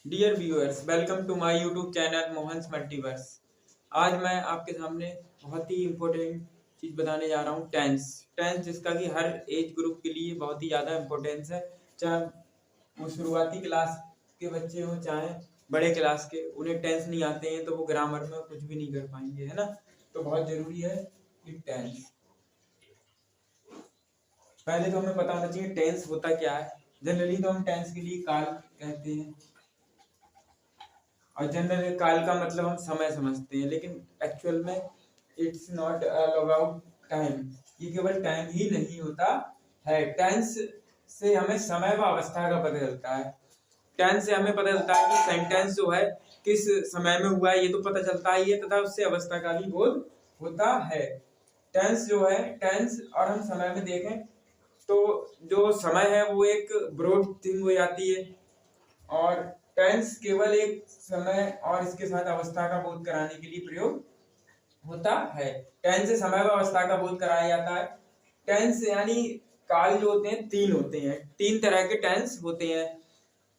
Dear viewers, welcome to my YouTube channel Mohan's multiverse. आज मैं आपके सामने बहुत ही इम्पोर्टेंट चीज़ बताने जा रहा हूँ। टेंस टेंस जिसका कि हर एज ग्रुप के लिए बहुत ही ज़्यादा इम्पोर्टेंस है। चाहे वो शुरुआती क्लास के बच्चे हों, चाहे बड़े क्लास के, उन्हें टेंस नहीं आते हैं तो वो ग्रामर में कुछ भी नहीं कर पाएंगे, है ना। तो बहुत ज़रूरी है कि टेंस, पहले तो हमें पता होना चाहिए टेंस होता क्या है। जनरली तो हम टेंस के लिए काल कहते हैं, और जनरल काल का मतलब हम समय समझते हैं, लेकिन एक्चुअल में इट्स नॉट अबाउट टाइम। ये केवल टाइम ही नहीं होता है। टेंस से हमें समय व अवस्था का पता चलता है। टेंस से हमें पता चलता है कि सेंटेंस जो है किस समय में हुआ है, ये तो पता चलता ही है, तथा उससे अवस्था का भी बोध होता है। टेंस जो है, टेंस और हम समय में देखें तो जो समय है वो एक ब्रॉड थिंग हो जाती है, और टेंस केवल एक समय और इसके साथ अवस्था का बोध कराने के लिए प्रयोग होता है। टेंस से समय व अवस्था का बोध कराया जाता है। टेंस यानी काल जो होते हैं तीन होते हैं, तीन तरह के टेंस होते हैं,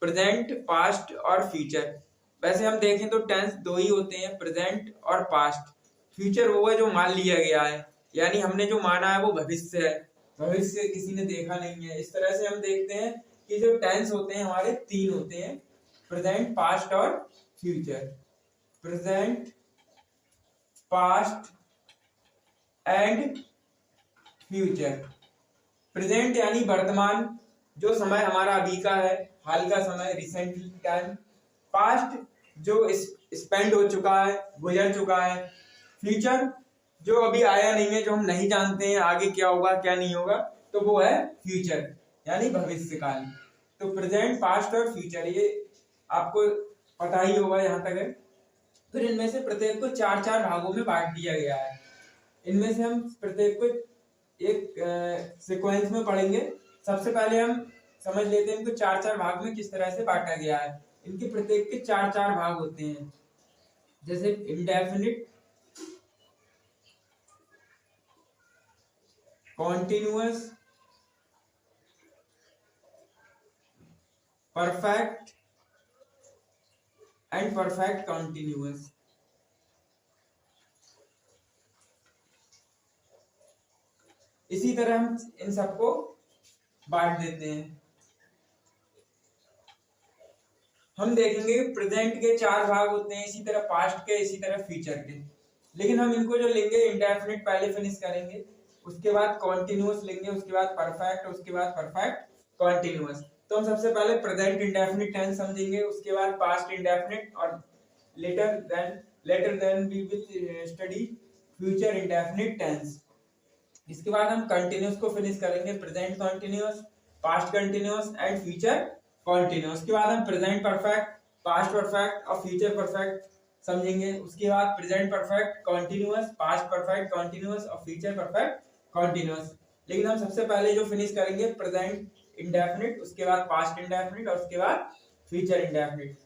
प्रेजेंट, पास्ट और फ्यूचर। वैसे हम देखें तो टेंस दो ही होते हैं, प्रेजेंट और पास्ट। फ्यूचर वो है जो मान लिया गया है, यानी हमने जो माना है वो भविष्य है, भविष्य किसी ने देखा नहीं है। इस तरह से हम देखते हैं कि जो टेंस होते हैं हमारे तीन होते हैं, प्रेजेंट, पास्ट और future. Present, past and future. Present यानी वर्तमान, जो समय हमारा अभी का है, हाल का समय, रिसेंटली टाइम। पास्ट जो स्पेंड हो चुका है, गुजर चुका है। फ्यूचर जो अभी आया नहीं है, जो हम नहीं जानते हैं आगे क्या होगा क्या नहीं होगा, तो वो है फ्यूचर यानी भविष्य काल। तो प्रेजेंट, पास्ट और फ्यूचर ये आपको पता ही होगा यहाँ तक है। फिर इनमें से प्रत्येक को चार चार भागों में बांट दिया गया है। इनमें से हम प्रत्येक को एक सीक्वेंस में पढ़ेंगे। सबसे पहले हम समझ लेते हैं इनको चार चार भाग में किस तरह से बांटा गया है। इनके प्रत्येक के चार चार भाग होते हैं, जैसे indefinite, continuous, perfect and perfect continuous. इसी तरह हम इन सबको बांट देते हैं। हम देखेंगे प्रेजेंट के चार भाग होते हैं, इसी तरह पास्ट के, इसी तरह फ्यूचर के। लेकिन हम इनको जो लेंगे, इंडेफिनिट पहले फिनिश करेंगे, उसके बाद कॉन्टिन्यूअस लेंगे, उसके बाद परफेक्ट, उसके बाद परफेक्ट कॉन्टिन्यूअस। तो हम सबसे पहले प्रेजेंट इंडेफिनिट टेंस समझेंगे, उसके बाद पास्ट इंडेफिनिट, और later then we will study future indefinite tense. इसके बाद हम कंटिन्यूअस को फिनिश करेंगे, present continuous, past continuous and future continuous. उसके बाद हम प्रेजेंट परफेक्ट, पास्ट परफेक्ट और फ्यूचर परफेक्ट समझेंगे। उसके बाद present perfect continuous, past perfect continuous और फ्यूचर परफेक्ट कंटिन्यूअस। लेकिन हम सबसे पहले जो फिनिश करेंगे प्रेजेंट इंडेफिनिट, उसके बाद पास्ट इंडेफिनिट और उसके बाद फ्यूचर इंडेफिनिट।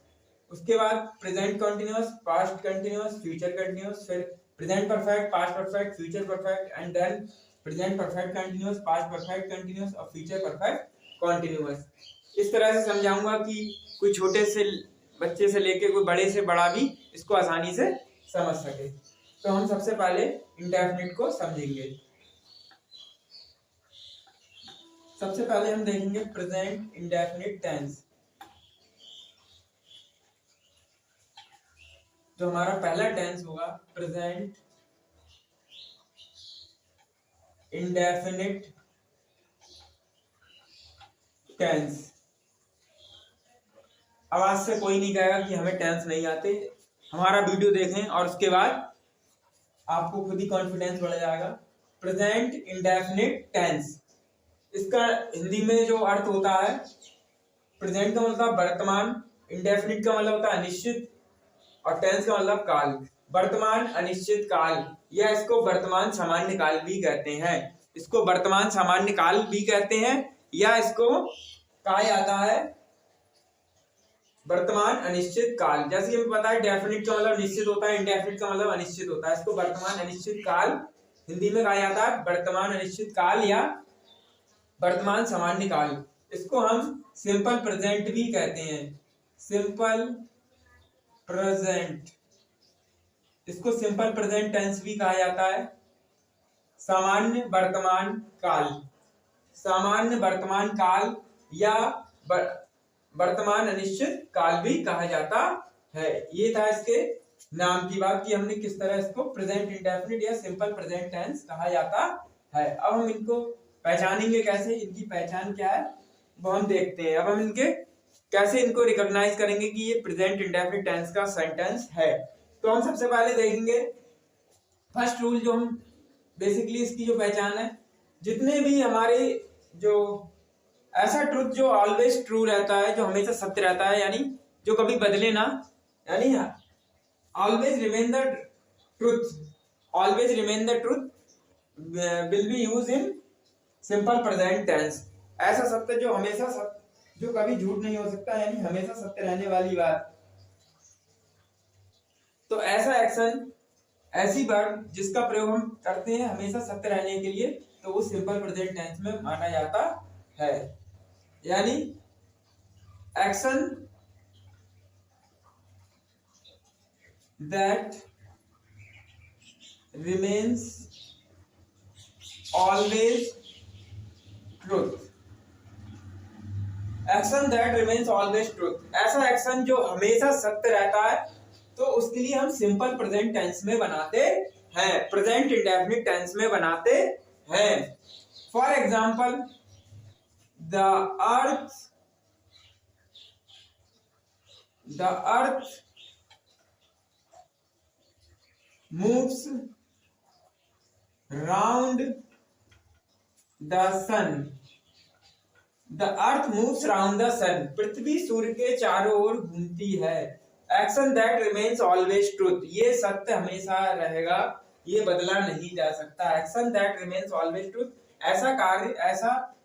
उसके बाद present continuous, past continuous, future continuous, फिर present perfect, past perfect, future perfect and then present perfect continuous, past perfect continuous और फ्यूचर परफेक्ट कंटिन्यूअस। इस तरह से समझाऊंगा कि कोई छोटे से बच्चे से लेके कोई बड़े से बड़ा भी इसको आसानी से समझ सके। तो हम सबसे पहले इंडेफिनिट को समझेंगे। सबसे पहले हम देखेंगे प्रेजेंट इंडेफिनिट टेंस। तो हमारा पहला टेंस होगा प्रेजेंट इंडेफिनिट टेंस। आवाज से कोई नहीं कहेगा कि हमें टेंस नहीं आते। हमारा वीडियो देखें और उसके बाद आपको खुद ही कॉन्फिडेंस बढ़ जाएगा। प्रेजेंट इंडेफिनिट टेंस, इसका हिंदी में जो अर्थ होता है, प्रेजेंट का मतलब वर्तमान, इंडेफिनिट का मतलब होता है अनिश्चित, और टेंस का मतलब काल। वर्तमान अनिश्चित काल, या इसको वर्तमान सामान्य काल भी कहते हैं। इसको वर्तमान सामान्य काल भी कहते हैं, या इसको कहा जाता है वर्तमान अनिश्चित काल। जैसे हमें पता है डेफिनिट का मतलब निश्चित होता है, इंडेफिनिट का मतलब अनिश्चित होता है। इसको वर्तमान अनिश्चित काल हिंदी में कहा जाता है वर्तमान अनिश्चित काल या वर्तमान सामान्य काल। इसको हम सिंपल प्रेजेंट भी कहते हैं। सिंपल प्रेजेंट, इसको सिंपल प्रेजेंट टेंस भी कहा जाता है। सामान्य वर्तमान काल, सामान्य वर्तमान काल या वर्तमान अनिश्चित काल भी कहा जाता है। ये था इसके नाम की बात कि हमने किस तरह इसको प्रेजेंट इंडेफिनिट या सिंपल प्रेजेंट टेंस कहा जाता है। अब हम इनको पहचानेंगे कैसे, इनकी पहचान क्या है वो हम देखते हैं। अब हम इनके कैसे इनको रिकॉग्नाइज करेंगे कि ये प्रेजेंट इंडेफिनिट टेंस का सेंटेंस है। तो हम सबसे पहले देखेंगे फर्स्ट रूल, जो हम बेसिकली इसकी जो पहचान है, जितने भी हमारे जो ऐसा ट्रुथ जो ऑलवेज ट्रू रहता है, जो हमेशा सत्य रहता है, यानी जो कभी बदले ना, यानी always remain the truth, always remain the truth will be use in simple present tense. ऐसा सत्य जो हमेशा सत्य, जो कभी झूठ नहीं हो सकता, यानी हमेशा सत्य रहने वाली बात। तो ऐसा एक्शन, ऐसी वर्ब जिसका प्रयोग हम करते हैं हमेशा सत्य रहने के लिए, तो वो सिंपल प्रेजेंट टेंस में माना जाता है। यानी action that remains always truth, action that remains always truth, ऐसा एक्शन जो हमेशा सत्य रहता है, तो उसके लिए हम सिंपल प्रेजेंट टेंस में बनाते हैं, प्रेजेंट इंडेफिनिट टेंस में बनाते हैं। For example, the earth moves round the sun, the earth moves round the sun, पृथ्वी सूर्य के चारों ओर घूमती है। Action that remains always truth, ये सत्य हमेशा रहेगा, ये बदला नहीं जा सकता। Action that remains always truth, ऐसा कार्य, ऐसा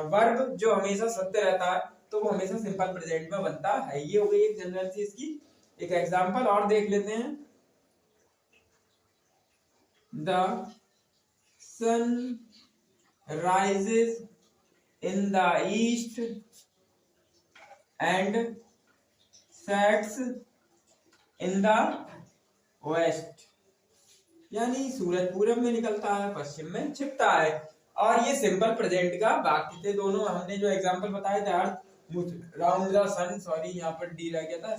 वर्ब जो हमेशा सत्य रहता है, तो वो हमेशा सिंपल प्रेजेंट में बनता है। ये हो गई एक जनरल सी इसकी एक एग्जांपल। और देख लेते हैं, the sun rises in the east and sets in the west, यानी सूरज पूरब में निकलता है, पश्चिम में छिपता है। और ये सिंपल प्रेजेंट का वाक्य थे दोनों। हमने जो एग्जांपल बताए थे, earth moves round the sun, sorry यहाँ पर डी रह गया था,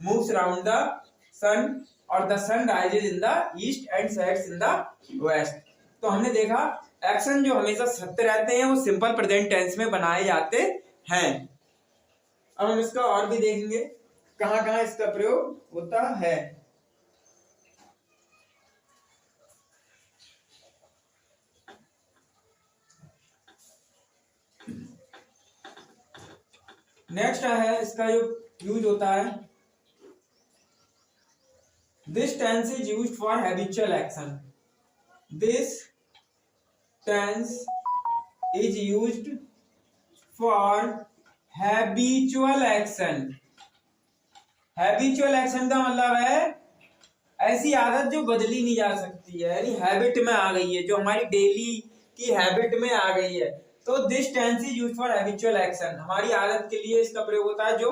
मूव्स राउंड द सन, और the sun rises in the east and sets in the west. तो हमने देखा एक्शन जो हमेशा सत्य रहते हैं वो सिंपल प्रेजेंट टेंस में बनाए जाते हैं। अब हम इसका और भी देखेंगे कहां कहां इसका प्रयोग होता है। नेक्स्ट है इसका जो यूज होता है, this tense is used for habitual action, this tense is used for habitual action. Habitual action का मतलब है ऐसी आदत जो बदली नहीं जा सकती है, यानी हैबिट में आ गई है, जो हमारी डेली की हैबिट में आ गई है। तो this tense is used for habitual action, हमारी आदत के लिए इसका प्रयोग होता है, जो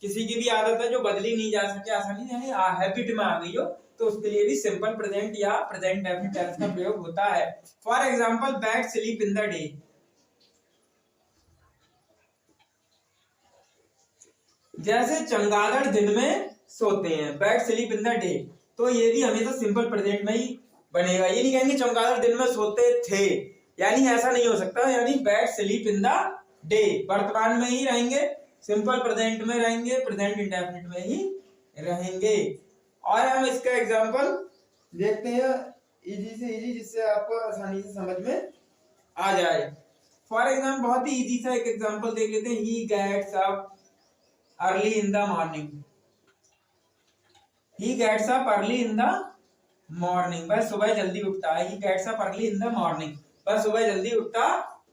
किसी की भी आदत है जो बदली नहीं जा सके आसानी, यानी हैबिट में आ गई हो, तो उसके लिए भी सिंपल प्रेजेंट या प्रेजेंट इंडेफिनिट टेंस का प्रयोग होता है। For example, bad sleep in the day, जैसे चमगादड़ दिन में सोते हैं, bad sleep in the day, तो ये भी हमेशा सिंपल प्रेजेंट में ही बनेगा। ये नहीं कहेंगे चमगादड़ दिन में सोते थे, यानी ऐसा नहीं हो सकता, यानी bad sleep in the day वर्तमान में ही रहेंगे, सिंपल प्रेजेंट में रहेंगे, प्रेजेंट इंडेफिनिट में ही रहेंगे। और हम इसका एग्जांपल देखते हैं इजी से इजी, जिससे आपको आसानी से समझ में आ जाए। फॉर एग्जांपल, बहुत ही इजी सा एक एग्जांपल देख लेते हैं, he gets up early in the morning, he gets up early in the morning, वह सुबह जल्दी उठता है। He gets up early in the morning, वह सुबह जल्दी उठता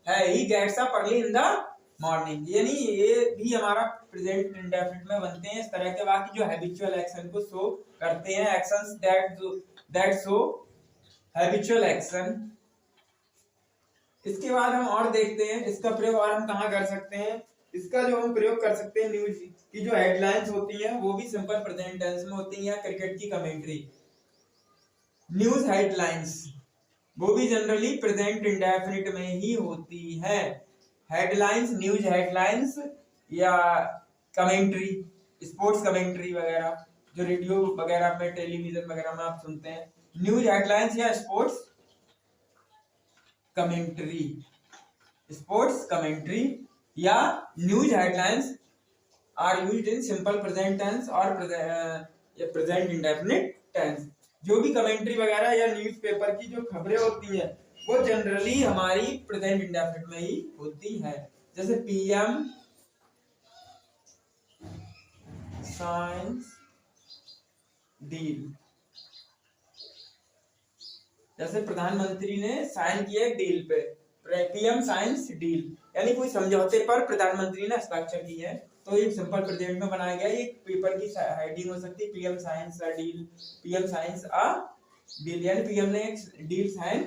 है। He gets up early in the morning, यानी ये भी हमारा प्रेजेंट इंडेफिनिट में बनते हैं इस तरह के वाक्य जो हैबिचुअल एक्शन को शो करते हैं, actions that show habitual action. इसके बाद हम और देखते हैं इसका प्रयोग और हम कहाँ कर सकते हैं। इसका जो हम प्रयोग कर सकते हैं, न्यूज की जो हेडलाइंस होती हैं वो भी सिंपल प्रेजेंट टेंस में होती हैं। क्रिकेट की कमेंट्री, न्यूज हेडलाइंस, वो भी जनरली प्रेजेंट इंडेफिनिट में ही होती है। हेडलाइंस, न्यूज हेडलाइंस या कमेंट्री, स्पोर्ट्स कमेंट्री वगैरह जो रेडियो वगैरह में, टेलीविजन वगैरह में आप सुनते हैं, न्यूज हेडलाइंस या स्पोर्ट्स कमेंट्री, स्पोर्ट्स कमेंट्री या news headlines are used in simple present tense और प्रेजेंट इंडेफिनिट टेंस। जो भी कमेंट्री वगैरह या न्यूज़पेपर की जो खबरें होती हैं वो जनरली हमारी प्रेजेंट इंडेफिनिट में ही होती है। जैसे पीएम साइंस डील, जैसे प्रधानमंत्री ने साइन किया एक डील पे, पीएम साइंस डील, यानी कोई समझौते पर प्रधानमंत्री ने हस्ताक्षर की है, तो ये सिंपल प्रेजेंट में बनाया गया। ये पेपर की हेडिंग हो सकती है, PM science a deal, PM science a deal, यानी पीएम ने एक डील साइन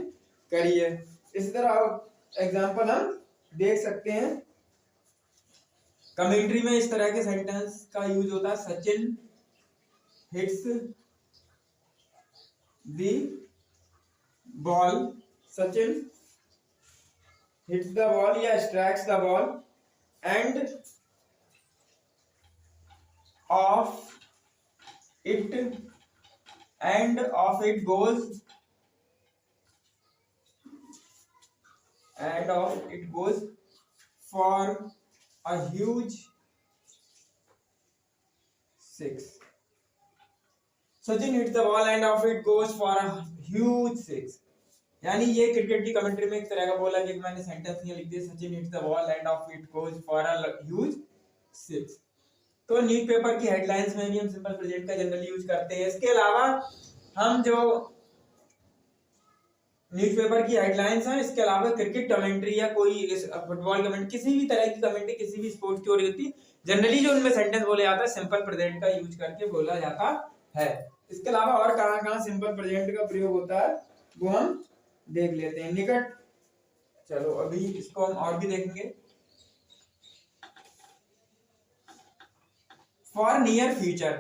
करी है। इसी तरह एग्जांपल हम देख सकते हैं। कमेंट्री में इस तरह के सेंटेंस का यूज होता है, Sachin hits the ball, Sachin hits the ball या strikes the ball and off it goes for a huge six. Sachin hits the ball and off it goes for a huge six, यानी ये क्रिकेट की commentary में एक तरह का बोला कि मैंने सेंटेंस ये लिख दिया, Sachin hits the ball and off it goes for a huge six. तो न्यूज़पेपर की हेडलाइंस में भी हम सिंपल प्रेजेंट का जनरली यूज करते हैं। इसके अलावा हम जो न्यूज़पेपर की हेडलाइंस हैं, इसके अलावा क्रिकेट कमेंट्री या कोई फुटबॉल कमेंट्री, किसी भी तरह की कमेंट्री, किसी भी स्पोर्ट्स की हो रही होती है, जनरली जो उनमें सेंटेंस बोले जाता है सिंपल प्रेजेंट का यूज करके बोला जाता है। इसके अलावा और कहां-कहां सिंपल प्रेजेंट का प्रयोग होता है वो हम देख लेते हैं। निकट, चलो अभी इसको हम और भी देखेंगे। फॉर नियर फ्यूचर,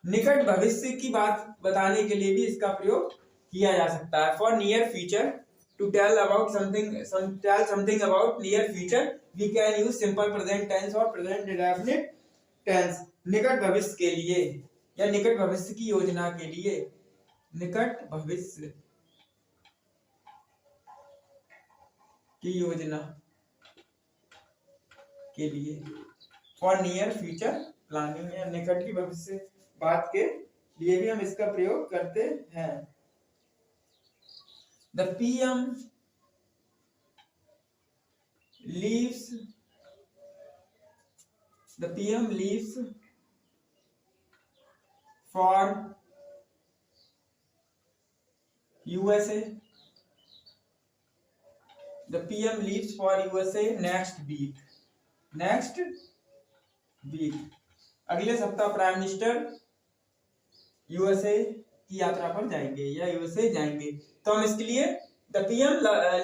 निकट भविष्य की बात बताने के लिए भी इसका प्रयोग किया जा सकता है। For near future, to tell about something about near future, we can use simple present tense और प्रेजेंट इंडेफिनिट टेंस। निकट भविष्य के लिए या निकट भविष्य की योजना के लिए, निकट भविष्य की योजना के लिए, फॉर नियर फ्यूचर प्लानिंग या निकट की भविष्य बात के लिए भी हम इसका प्रयोग करते हैं। The PM leaves for USA. The PM leaves for USA next week. अगले सप्ताह प्राइम मिनिस्टर यूएसए की यात्रा पर जाएंगे या यूएसए जाएंगे, तो हम इसके लिए the PM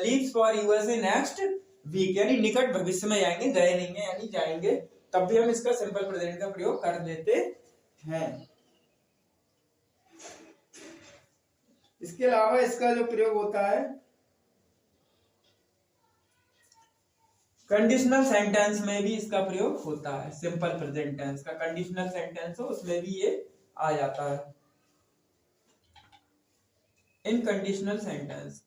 leaves for USA next week, यानी निकट भविष्य में जाएंगे, गए नहीं है यानी जाएंगे, तब भी हम इसका सिंपल प्रेजेंट का प्रयोग कर लेते हैं। इसके अलावा इसका जो प्रयोग होता है कंडीशनल सेंटेंस में भी इसका प्रयोग होता है। सिंपल प्रेजेंट टेंस का कंडीशनल सेंटेंस हो उसमें भी ये आ जाता है। इन कंडीशनल सेंटेंस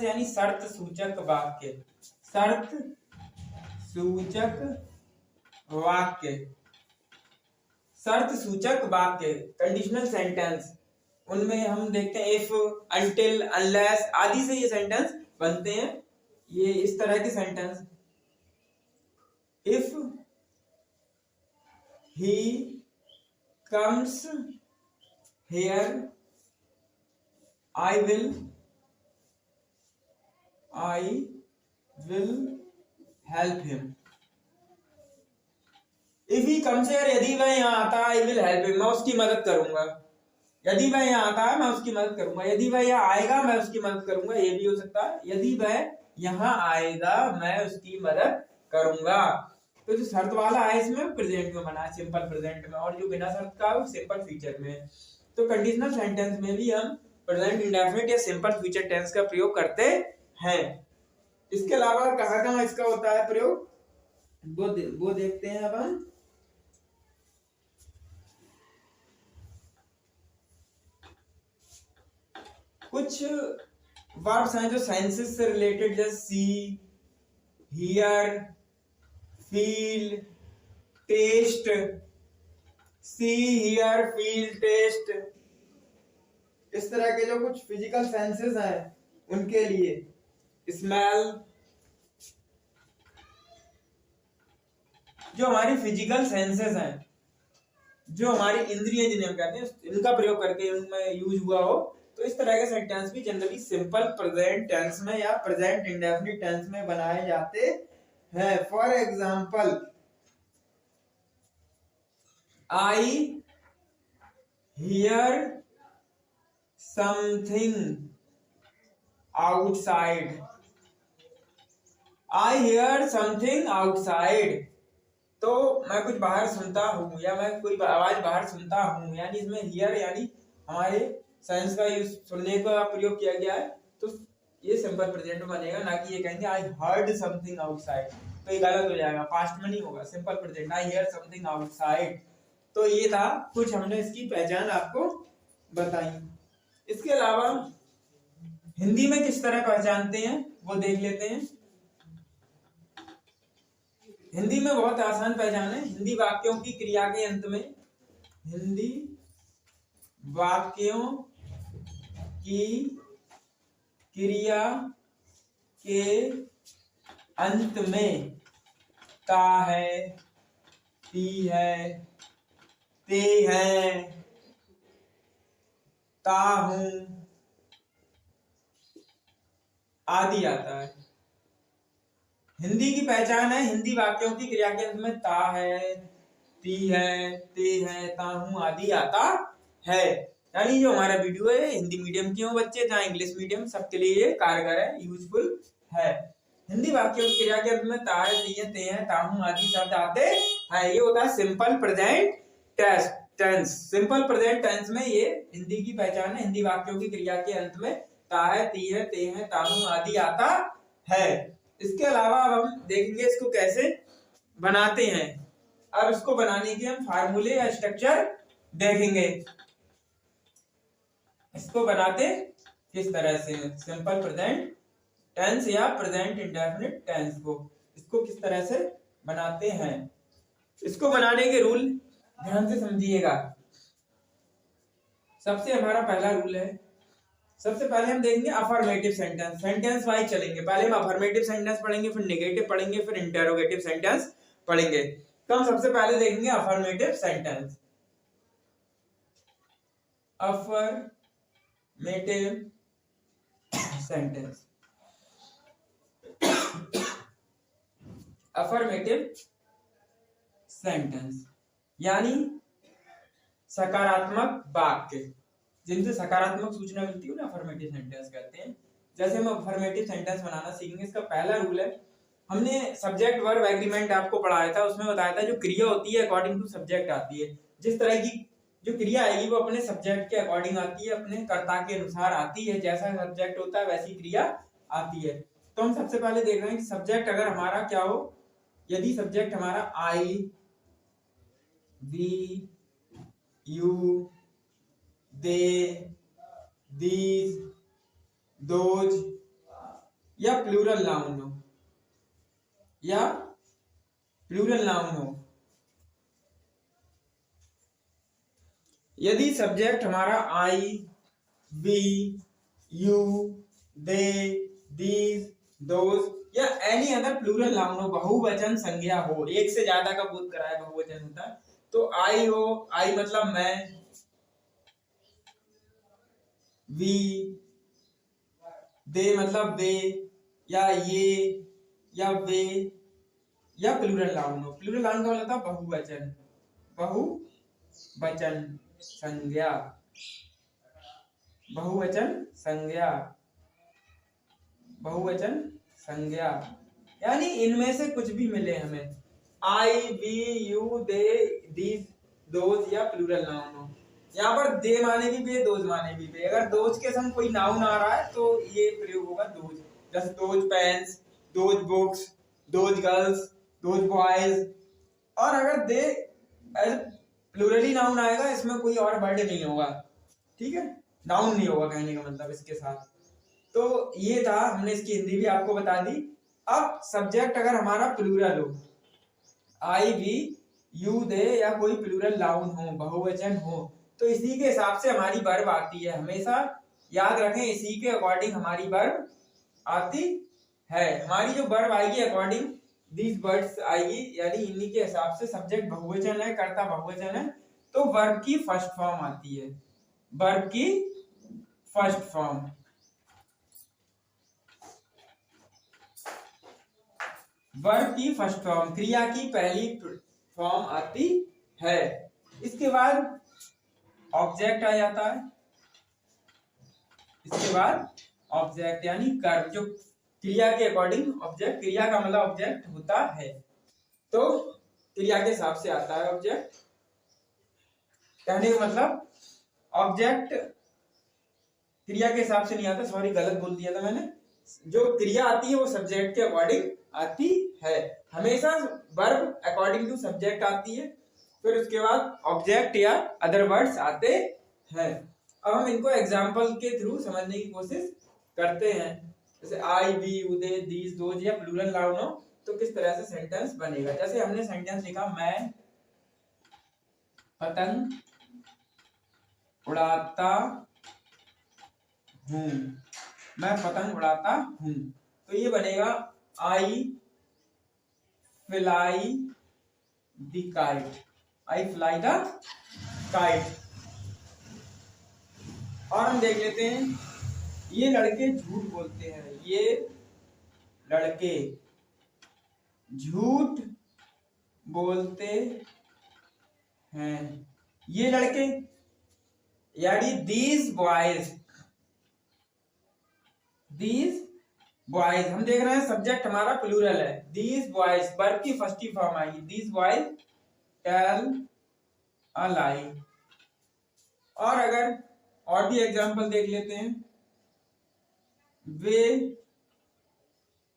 यानी शर्त सूचक वाक्य, कंडीशनल सेंटेंस, उनमें हम देखते हैं इफ, अनटिल, अनलेस आदि से ये सेंटेंस बनते हैं। ये इस तरह के sentence, if he comes here, I will help him. If he comes here, यदि वह यहाँ आता, I will help him, मैं उसकी मदद करूंगा। यदि वह यहाँ आता है मैं उसकी मदद करूंगा, यदि वह यहाँ आएगा मैं उसकी मदद करूंगा, ये भी हो सकता है। यदि वह यहाँ आएगा मैं उसकी मदद करूंगा। तो जो शर्त वाला है इसमें प्रेजेंट में बना है, सिंपल प्रेजेंट में, और जो बिना शर्त का है वो सिंपल फ्यूचर में। तो कंडीशनल सेंटेंस में भी हम प्रेजेंट इंडेफिनिट या सिंपल फ्यूचर टेंस का प्रयोग करते हैं। इसके अलावा कहाँ कहाँ इसका होता है प्रयोग, वो देखते हैं अब हम। कुछ वर्ब्स हैं जो साइंसेस से रिलेटेड, जैसे see, hear, feel, taste. See, hear, feel, taste, इस तरह के जो कुछ फिजिकल सेंसेस हैं उनके लिए, स्मेल, जो हमारी फिजिकल सेंसेस हैं, जो हमारी इंद्रियां जिन्हें हम कहते हैं, इनका प्रयोग करके उनमें यूज हुआ हो, तो इस तरह के सेंटेंस भी जनरली सिंपल प्रेजेंट टेंस में या प्रेजेंट इंडेफिनिट टेंस में बनाए जाते हैं। For example, I hear something outside. I hear something outside, तो मैं कुछ बाहर सुनता हूँ या मैं कोई आवाज बाहर सुनता हूँ, यानी इसमें हियर यानी हमारे साइंस का यूज, सुनने का प्रयोग किया गया है। तो ये सिंपल प्रेजेंट में बनेगा, ना कि ये कहेंगे आई हर्ड समथिंग आउटसाइड, तो ये गलत हो जाएगा, पास्ट में नहीं होगा, simple present, I hear something outside. तो ये था कुछ हमने इसकी पहचान आपको बताई। इसके अलावा हिंदी में किस तरह पहचानते हैं वो देख लेते हैं। हिंदी में बहुत आसान पहचान है। हिंदी वाक्यों की क्रिया के अंत में, हिंदी वाक्यों की क्रिया के अंत में ता है, ती है, ते है, ता हूं आदि आता है। हिंदी की पहचान है, हिंदी वाक्यों की क्रिया के अंत में ता है, ती है, ते है, ता हूं आदि आता है। यानी जो हमारा वीडियो है हिंदी मीडियम के हो बच्चे चाहे इंग्लिश मीडियम, सबके लिए ये कारगर है, यूजफुल है। हिंदी वाक्यों की क्रिया के अंत में ता है, ती है, ते है, ता हूं आदि शब्द आते हैं। ये होता है simple present tense. Simple present tense में ये हिंदी की पहचान है, हिंदी वाक्यों की क्रिया के अंत में ता है, ती है, ते है, ता हूं आदि आता है। इसके अलावा अब हम देखेंगे इसको कैसे बनाते हैं। अब इसको बनाने के हम फार्मूले या स्ट्रक्चर देखेंगे। इसको बनाते किस तरह से, सिंपल प्रेजेंट टेंस या प्रेजेंट इंडेफिनिट टेंस को, इसको किस तरह से बनाते हैं। इसको बनाने के रूल ध्यान से समझिएगा। सबसे हमारा पहला रूल है, सबसे पहले हम देखेंगे अफर्मेटिव सेंटेंस, सेंटेंस वाइज चलेंगे। पहले हम अफर्मेटिव सेंटेंस पढ़ेंगे, फिर नेगेटिव पढ़ेंगे, फिर इंटरोगेटिव सेंटेंस पढ़ेंगे। तो हम सबसे पहले देखेंगे affirmative sentence. Affirmative sentence, affirmative sentence यानी सकारात्मक वाक्य, जिनसे सकारात्मक सूचना मिलती है ना अफर्मेटिव सेंटेंस कहते हैं। जैसे हम अफर्मेटिव सेंटेंस बनाना सीखेंगे, इसका पहला रूल है, हमने सब्जेक्ट वर्ब एग्रीमेंट आपको पढ़ाया था, उसमें बताया था जो क्रिया होती है अकॉर्डिंग टू सब्जेक्ट आती है। जिस तरह की जो क्रिया आएगी वो अपने सब्जेक्ट के अकॉर्डिंग आती है, अपने कर्ता के अनुसार आती है, जैसा सब्जेक्ट होता है वैसी क्रिया आती है। तो हम सबसे पहले देख रहे हैं कि सब्जेक्ट अगर हमारा क्या हो, यदि सब्जेक्ट हमारा I, we, you, they, these, those या प्लूरल नाउन हो, या प्लूरल नाउन हो, यदि सब्जेक्ट हमारा I, we, you, they, these, those या एनी अदर प्लूरल नाउन हो, बहुवचन संज्ञा हो, एक से ज्यादा का बोध कराया बहुवचन होता है, तो आई हो, आई मतलब मैं, वी, दे मतलब वे या ये या वे, या प्लूरल नाउन हो। प्लूरल नाउन का मतलब बहुवचन, बहुवचन संज्ञा। बहुवचन संज्ञा, बहुवचन संज्ञा, यानी इनमें से कुछ भी मिले हमें, I, we, you, they, these, those या प्लूरल नाउन हो। यहाँ पर दे माने भी बे, दोज माने भी बे। अगर दोज के संग कोई नाउन आ रहा है तो ये प्रयोग होगा दोज, जैसे those pens, those books, those girls, those boys. और अगर दे एज प्लूरली नाउन आएगा, इसमें कोई और वर्ड नहीं होगा, ठीक है, नाउन नहीं होगा कहने का मतलब इसके साथ। तो ये था, हमने इसकी हिंदी भी आपको बता दी। अब सब्जेक्ट अगर हमारा प्लूरल हो, आई, वी, यू, दे या कोई प्लूरल नाउन हो, बहुवचन हो, तो इसी के हिसाब से हमारी वर्ब आती है। हमेशा याद रखें, इसी के अकॉर्डिंग हमारी वर्ब आती है। हमारी जो वर्ब आएगी अकॉर्डिंग दीज वर्ड्स आएगी, यानी इन्हीं के हिसाब से। सब्जेक्ट बहुवचन है, कर्ता बहुवचन है, तो वर्ब की फर्स्ट फॉर्म आती है, वर्ब की फर्स्ट फॉर्म। वर्ब की फर्स्ट फॉर्म, क्रिया की पहली फॉर्म आती है। इसके बाद ऑब्जेक्ट आ जाता है, इसके बाद ऑब्जेक्ट यानी कर्म, जो क्रिया के अकॉर्डिंग ऑब्जेक्ट, क्रिया का मतलब ऑब्जेक्ट होता है, तो क्रिया के हिसाब से आता है ऑब्जेक्ट। कहने का मतलब ऑब्जेक्ट क्रिया के हिसाब से नहीं आता, सॉरी गलत बोल दिया था मैंने। जो क्रिया आती है वो सब्जेक्ट के अकॉर्डिंग आती है, हमेशा वर्ब अकॉर्डिंग टू सब्जेक्ट आती है, फिर उसके बाद ऑब्जेक्ट या अदर वर्ड्स आते हैं। अब हम इनको एग्जांपल के थ्रू समझने की कोशिश करते हैं। जैसे I, we, you, they, these, those या प्लूरल नाउन हो तो किस तरह से सेंटेंस बनेगा। जैसे हमने सेंटेंस लिखा, मैं पतंग उड़ाता हूँ, मैं पतंग उड़ाता हूँ, तो ये बनेगा आई fly the kite, I fly the kite. और हम देख लेते हैं, ये लड़के झूठ बोलते हैं, ये लड़के झूठ बोलते हैं, ये लड़के, यानी दीज बॉयज, दीज बॉयज। हम देख रहे हैं सब्जेक्ट हमारा प्लूरल है, दीज बॉयज, वर्ब की फर्स्ट फॉर्म आएगी, these boys tell a lie. और अगर और भी एग्जांपल देख लेते हैं, वे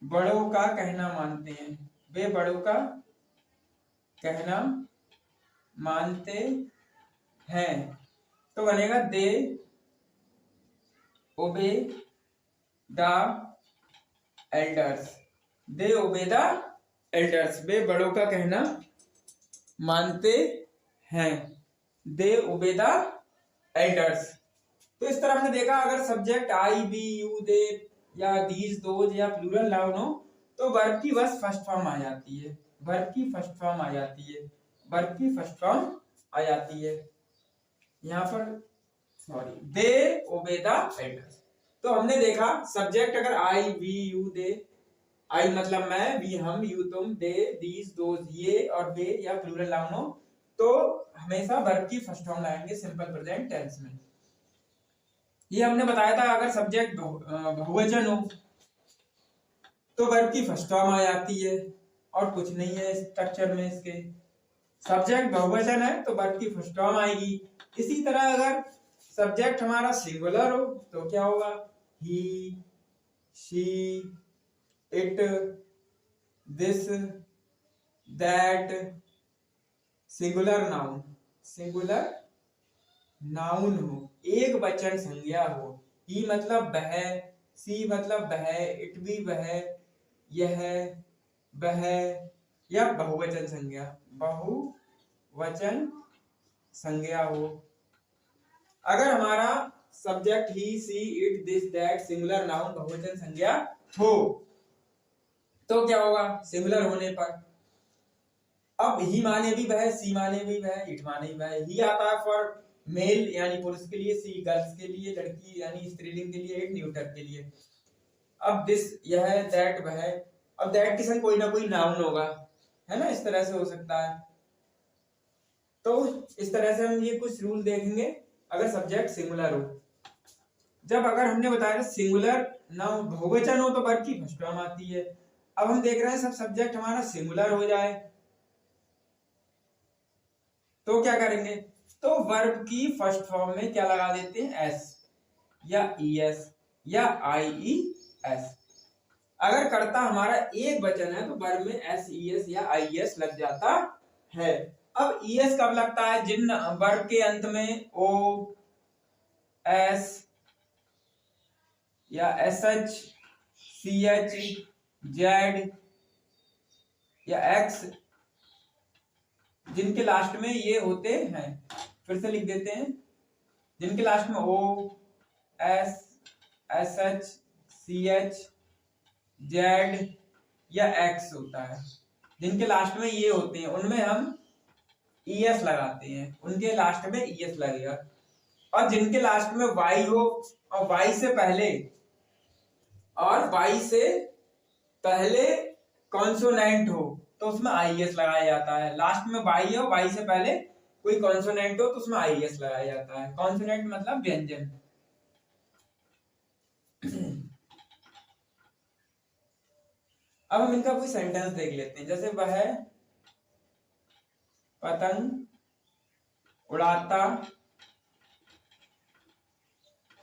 बड़ों का कहना मानते हैं, वे बड़ों का कहना मानते हैं, तो बनेगा दे obey the elders, they obey the elders, वे बड़ों का कहना मानते हैं, दे ओबे द एल्डर्स। तो इस तरह हमने देखा, अगर subject I, B, you, they या दीज, दोज या प्लूरल नाउन हो तो वर्ब की बस फर्स्ट फॉर्म आ जाती है, वर्ब की फर्स्ट फॉर्म आ जाती है, वर्ब की फर्स्ट फॉर्म आ जाती है। यहाँ पर sorry, they obey the elders. तो हमने देखा सब्जेक्ट अगर आई, वी, यू, दे, आई मतलब मैं, वी हम, यू तुम, दे, दीज, दोज ये और वे या प्लूरल नाउन हो तो हमेशा वर्ब की फर्स्ट फॉर्म लाएंगे सिंपल प्रेजेंट टेंस में। ये हमने बताया था, अगर सब्जेक्ट बहुवचन हो तो वर्ब की फर्स्ट फॉर्म आ जाती है, और कुछ नहीं है स्ट्रक्चर में इसके। सब्जेक्ट बहुवचन है तो वर्ब की फर्स्ट फॉर्म आएगी। इसी तरह अगर सब्जेक्ट हमारा सिंगुलर हो तो क्या होगा, he, she, it, this, that. Singular noun, singular noun हो, एक वचन संज्ञा हो, ही मतलब वह, सी मतलब वह, इट भी वह, यह, वह, या बहुवचन संज्ञा, बहुवचन संज्ञा हो। अगर हमारा subject he, she, it, this, that singular noun बहुवचन संज्ञा हो तो क्या होगा, सिंगुलर होने पर अब ही माने भी वह, सी माने भी वह, इट माने भी वह। ही आता है फॉर मेल यानी पुरुष के लिए, सी गर्ल्स के लिए, लड़की यानी स्त्रीलिंग के लिए, इट न्यूटर के लिए। अब दिस यह, दैट वह, अब दैट के संग कोई ना कोई नाउन होगा, है ना, इस तरह से हो सकता है। तो इस तरह से हम ये कुछ रूल देखेंगे अगर सब्जेक्ट सिंगुलर हो। जब अगर हमने बताया था सिंगुलर नाउन बहुवचन हो तो वर्ब की फर्स्ट फॉर्म आती है। अब हम देख रहे हैं सब सब्जेक्ट हमारा सिंगुलर हो जाए तो क्या करेंगे, तो वर्ब की फर्स्ट फॉर्म में क्या लगा देते हैं, एस या ईएस या आईईएस। अगर कर्ता हमारा एक वचन है तो वर्ब में एस ईएस या आईएस लग जाता है। अब ईएस कब लगता है, जिन वर्ब के अंत में ओ एस या S H C H Z या एक्स जिनके लास्ट में ये होते हैं, फिर से लिख देते हैं, जिनके लास्ट में O S S H C H Z या एक्स होता है, जिनके लास्ट में ये होते हैं उनमें हम ईएस लगाते हैं, उनके लास्ट में ईएस लगेगा। और जिनके लास्ट में वाई हो और वाई से पहले कॉन्सोनेंट हो तो उसमें आईएस लगाया जाता है। लास्ट में वाई हो, वाई से पहले कोई कॉन्सोनेंट हो तो उसमें आईएस लगाया जाता है। कॉन्सोनेंट मतलब व्यंजन। अब हम इनका कोई सेंटेंस देख लेते हैं, जैसे वह पतंग उड़ाता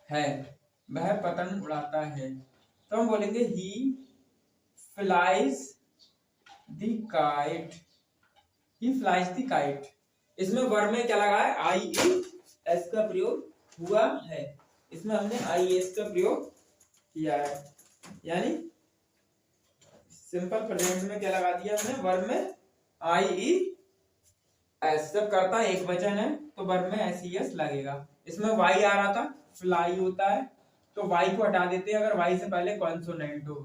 है, वह पतंग उड़ाता है, तो हम बोलेंगे he flies the kite, he flies the kite. इसमें वर्ब में क्या लगा है, आई एस का प्रयोग हुआ है, इसमें हमने आई एस का प्रयोग किया है, यानी सिंपल प्रेजेंट में क्या लगा दिया हमने, वर्ब में आई एस। जब करता एक वचन है तो वर्ब में एस ई एस लगेगा। इसमें वाई आ रहा था, फ्लाई होता है तो वाई को हटा देते हैं, अगर वाई से पहले कॉन्सोनेंट हो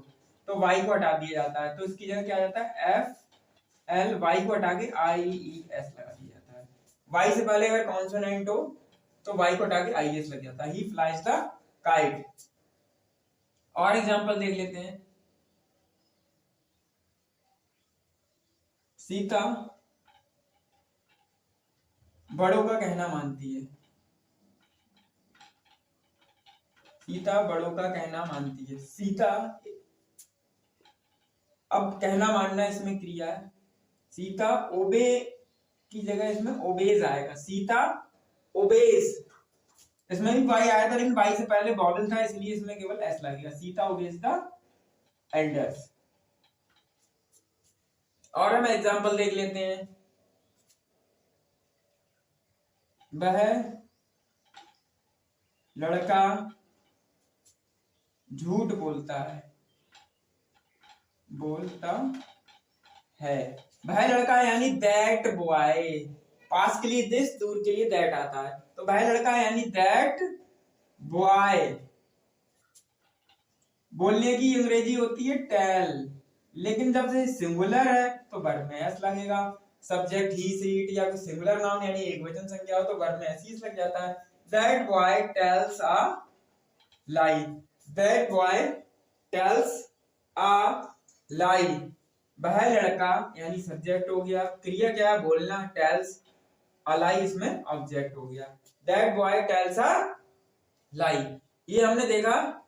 तो वाई को हटा दिया जाता है, तो इसकी जगह क्या आ जाता है, एफ एल, वाई को हटा के आई ई एस लगा दिया जाता है। वाई से पहले अगर कॉन्सोनेंट हो तो वाई को हटा के आई एस लग जाता है, ही फ्लाइज द काइट। और एग्जांपल देख लेते हैं, सीता बड़ों का कहना मानती है, सीता बड़ों का कहना मानती है। सीता, अब कहना मानना इसमें क्रिया है, सीता ओबे की जगह इसमें ओबेज आएगा, सीता ओबेज। इसमें भी वाई आया था लेकिन वाई से पहले वॉवेल था इसलिए इसमें केवल एस लगेगा, सीता ओबेज द एल्डर्स। और हम एग्जांपल देख लेते हैं, वह लड़का झूठ बोलता है, वह लड़का यानी दैट बॉय, पास के लिए दिस, दूर के लिए दैट आता है, तो वह लड़का यानी दैट बॉय। बोलने की अंग्रेजी होती है टेल, लेकिन जब से सिंगुलर है तो वर्ब में एस लगेगा। सब्जेक्ट ही सी इट या कोई सिंगुलर नाउन यानी एक वचन संख्या हो तो वर्ब में एस लग जाता है। That boy tells a lie, that boy tells a lie, वह लड़का यानी सब्जेक्ट हो गया, क्रिया क्या है, बोलना, टेल्स, अ लाई इसमें ऑब्जेक्ट हो गया। That boy tells a lie, ये हमने देखा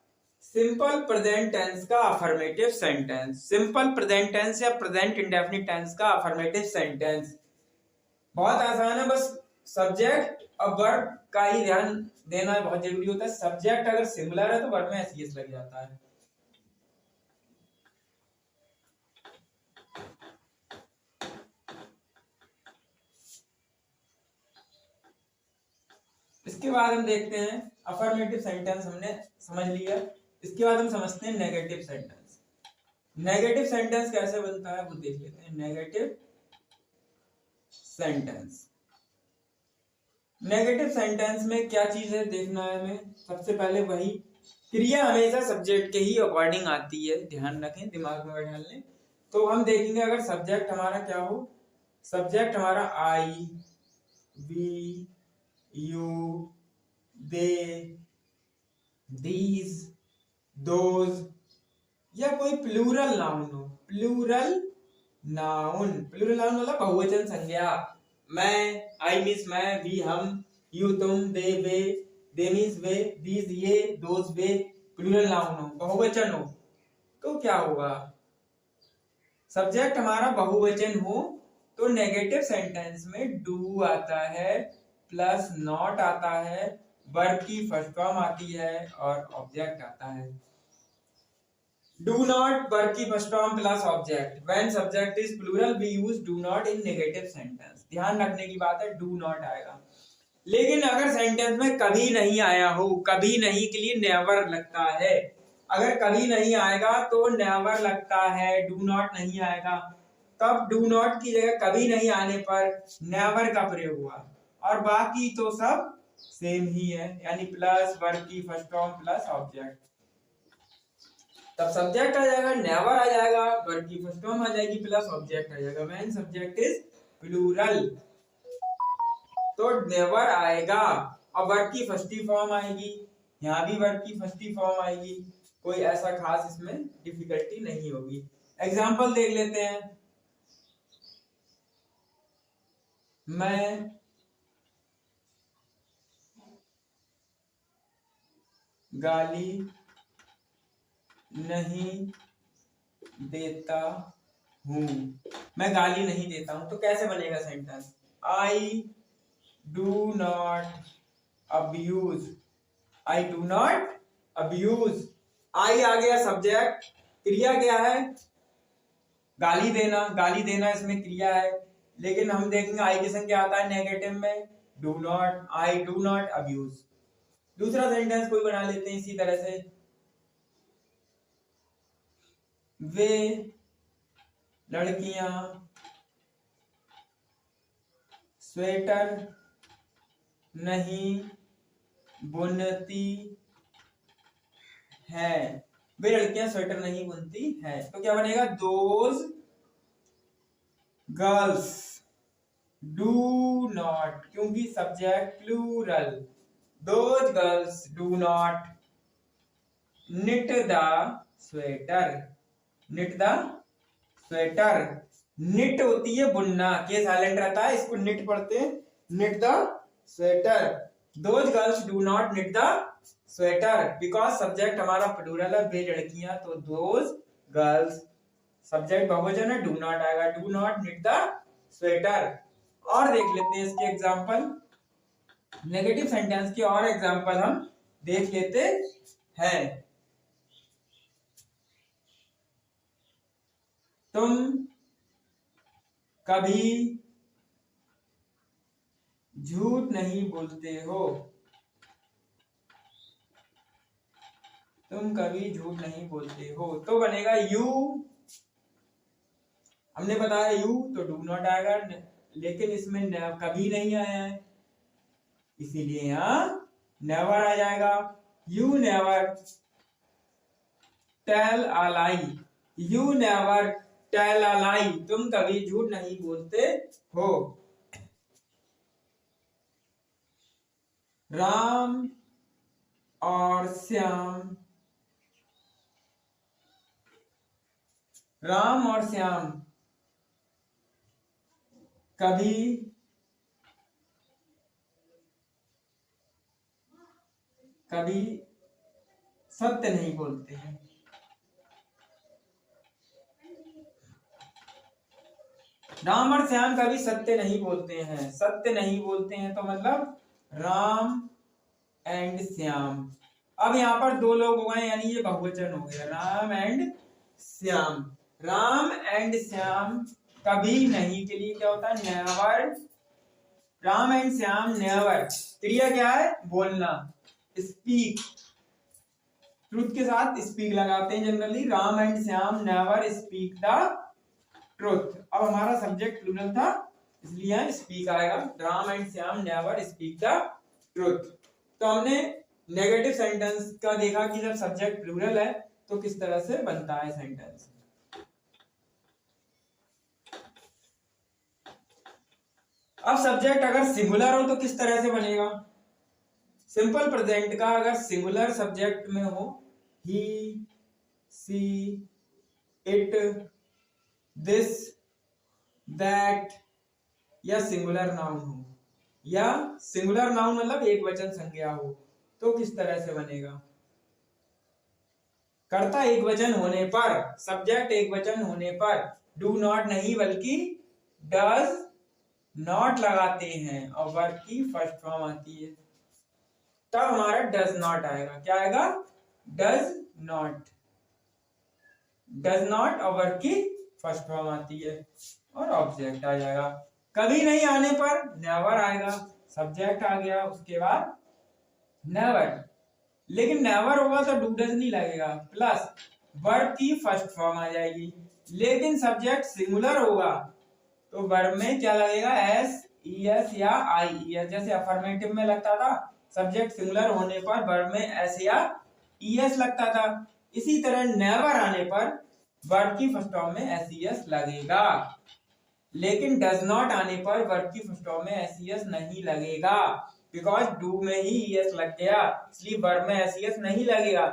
सिंपल प्रेजेंट टेंस का affirmative sentence. Simple present tense या प्रेजेंट इंडेफिनिट टेंस का अफर्मेटिव सेंटेंस बहुत आसान है, बस सब्जेक्ट और वर्ब का ही ध्यान देना बहुत जरूरी होता है। सब्जेक्ट अगर सिंगुलर है तो वर्ब में एस लग जाता है। इसके बाद हम देखते हैं, अफर्मेटिव सेंटेंस हमने समझ लिया, इसके बाद हम समझते हैं नेगेटिव सेंटेंस। नेगेटिव सेंटेंस कैसे बनता है वो देख लेते हैं। नेगेटिव सेंटेंस, नेगेटिव सेंटेंस में क्या चीज है देखना है हमें। सबसे पहले वही क्रिया हमेशा सब्जेक्ट के ही अकॉर्डिंग आती है, ध्यान रखें, दिमाग में बैठा लें। तो हम देखेंगे अगर सब्जेक्ट हमारा क्या हो, सब्जेक्ट हमारा I, we, you, they, these, those या कोई प्लूरल नाउन हो। प्लूरल नाउन मतलब बहुवचन संज्ञा, मैं, आई मीन्स मैं, वी हम, यू तुम, दे वे, दे मीन्स वे, दीज ये, दोज वे प्लूरल नाउन हो, बहुवचन हो, तो क्या होगा? सब्जेक्ट हमारा बहुवचन हो तो नेगेटिव सेंटेंस में डू आता है प्लस नॉट आता है, वर्ब की फर्स्ट फॉर्म आती है और ऑब्जेक्ट आता है। Do not, verb की first form plus object. When subject is plural we use do not in negative sentence। ध्यान रखने की बात है, do not आएगा। लेकिन अगर सेंटेंस में कभी नहीं आया हो, कभी नहीं के लिए never लगता है। अगर कभी नहीं आएगा तो never लगता है, do not नहीं आएगा। तब do not की जगह कभी नहीं आने पर never का प्रयोग हुआ, और बाकी तो सब सेम ही है, यानी प्लस वर्ब की फर्स्ट फॉर्म प्लस ऑब्जेक्ट। तब सब्जेक्ट आ जाएगा, नेवर आ जाएगा, वर्ब की फर्स्ट फॉर्म आ जाएगी प्लस ऑब्जेक्ट आ जाएगा। व्हेन सब्जेक्ट इज प्लूरल तो नेवर आएगा और वर्ब की फर्स्ट फॉर्म आएगी, यहाँ भी वर्ब की फर्स्ट फॉर्म आएगी, कोई ऐसा खास इसमें डिफिकल्टी नहीं होगी। एग्जांपल देख लेते हैं। मैं गाली नहीं देता हूं, मैं गाली नहीं देता हूं, तो कैसे बनेगा sentence? I do not abuse, I do not abuse. I आ गया सब्जेक्ट, क्रिया क्या है? गाली देना, गाली देना इसमें क्रिया है, लेकिन हम देखेंगे आई के संग क्या आता है नेगेटिव में, do not, I do not abuse. दूसरा सेंटेंस कोई बना लेते हैं इसी तरह से। वे लड़कियां स्वेटर नहीं बुनती है, वे लड़कियां स्वेटर नहीं बुनती है, तो क्या बनेगा? दोज गर्ल्स डू नॉट, क्योंकि subject plural, those girls do not knit the sweater, knit the sweater। knit होती है बुनना, के साइलेंट रहता है, इसको knit पढ़ते हैं, knit the sweater। those girls do not knit the sweater because subject हमारा प्लूरल है, वे लड़कियां, तो those girls सब्जेक्ट बहुवचन है, do not आएगा, do not knit the sweater। और देख लेते हैं इसके एग्जांपल, नेगेटिव सेंटेंस के और एग्जांपल हम देख लेते हैं। तुम कभी झूठ नहीं बोलते हो, तुम कभी झूठ नहीं बोलते हो, तो बनेगा यू, हमने बताया यू तो डू नॉट आएगा, लेकिन इसमें कभी नहीं आया है इसीलिए यहाँ नेवर आ जाएगा। You never tell a lie, you never tell a lie, तुम कभी झूठ नहीं बोलते हो। राम और श्याम, राम और श्याम कभी कभी सत्य नहीं बोलते हैं, राम और श्याम कभी सत्य नहीं बोलते हैं, सत्य नहीं बोलते हैं तो मतलब राम एंड श्याम। अब यहाँ पर दो लोग हो गए, यानी ये बहुवचन हो गया, राम एंड श्याम। राम एंड श्याम कभी नहीं के लिए क्या होता है? Never. Ram and Shyam never, क्रिया क्या है? बोलना, स्पीक, ट्रुथ के साथ स्पीक लगाते हैं generally. Ram and Shyam never speak the truth. अब हमारा सब्जेक्ट प्लूरल था इसलिए यहाँ स्पीक आएगा, Ram and Shyam never speak the truth. तो हमने नेगेटिव सेंटेंस का देखा कि जब सब्जेक्ट प्लूरल है तो किस तरह से बनता है सेंटेंस। अब सब्जेक्ट अगर सिंगुलर हो तो किस तरह से बनेगा? सिंपल प्रेजेंट का अगर सिंगुलर सब्जेक्ट में हो, ही, सी, इट, दिस, दैट, या सिंगुलर नाउन हो, या सिंगुलर नाउन मतलब एक वचन संज्ञा हो, तो किस तरह से बनेगा? कर्ता एक वचन होने पर, सब्जेक्ट एक वचन होने पर डू नॉट नहीं बल्कि डज नॉट लगाते हैं और वर्ब की फर्स्ट फॉर्म आती है, तब हमारा डज नॉट आएगा। क्या आएगा? Does not. डज नॉट और वर्ब की फर्स्ट फॉर्म आती है और ऑब्जेक्ट आ जाएगा। कभी नहीं आने पर नेवर आएगा, सब्जेक्ट आ गया, उसके बाद नेवर। लेकिन नेवर होगा तो डू डज नहीं लगेगा, प्लस वर्ब की फर्स्ट फॉर्म आ जाएगी। लेकिन सब्जेक्ट सिंगुलर होगा तो वर्ब में क्या लगेगा? एस ई एस या आई ई एस, जैसे अफर्मेटिव में लगता था सब्जेक्ट सिंगुलर होने पर वर्ब में एस या ई एस लगता था, इसी तरह नेवर आने पर वर्ब की फर्स्ट फॉर्म में एस ई एस लगेगा। लेकिन डज नॉट आने पर वर्ब की फर्स्ट फॉर्म में एस ई एस नहीं लगेगा, बिकॉज डू में ही ई एस लग गया, इसलिए वर्ब में एस ई एस नहीं लगेगा।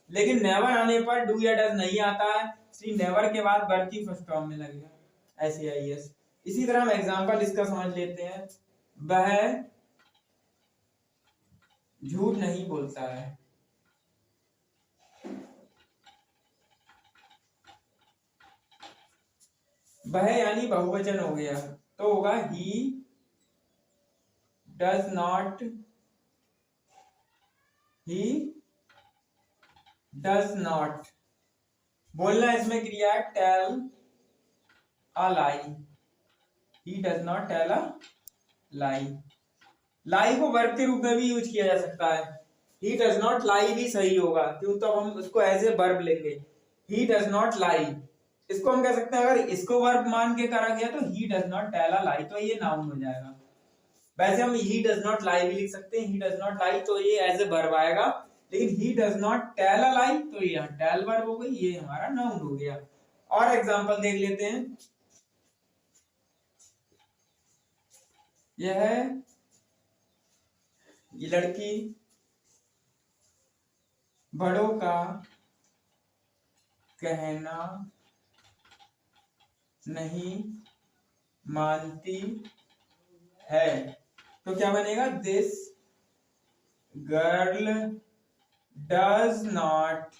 लेकिन नेवर आने पर डू या डज नहीं आता है, इसलिए नेवर के बाद वर्ब की फर्स्ट फॉर्म में लगेगा एस या ई एस। इसी तरह हम एग्जांपल इसका समझ लेते हैं। वह झूठ नहीं बोलता है। वह यानी बहुवचन हो गया, तो होगा he does not, he does not. बोलना इसमें क्रिया है tell a lie. He does not tell a lie. Lie को वर्ब के रूप में भी यूज किया जा सकता है। ही डज नॉट लाई भी सही होगा, क्यों? तो हम उसको एज ए वर्ब लेंगे। ही डज नॉट लाई, इसको हम कह सकते हैं, अगर इसको वर्ब मान के करा गया तो he does not tell a lie, तो ये नाउन हो जाएगा। वैसे हम ही डज नॉट लाई भी लिख सकते हैं, ही डज नॉट लाई, तो ये एज ए वर्ब आएगा। लेकिन he does not tell a lie, तो ये टेल वर्ब हो गई, ये हमारा नाउन हो गया। और एग्जांपल देख लेते हैं। यह है ये लड़की बड़ों का कहना नहीं मानती है, तो क्या बनेगा? This girl does not,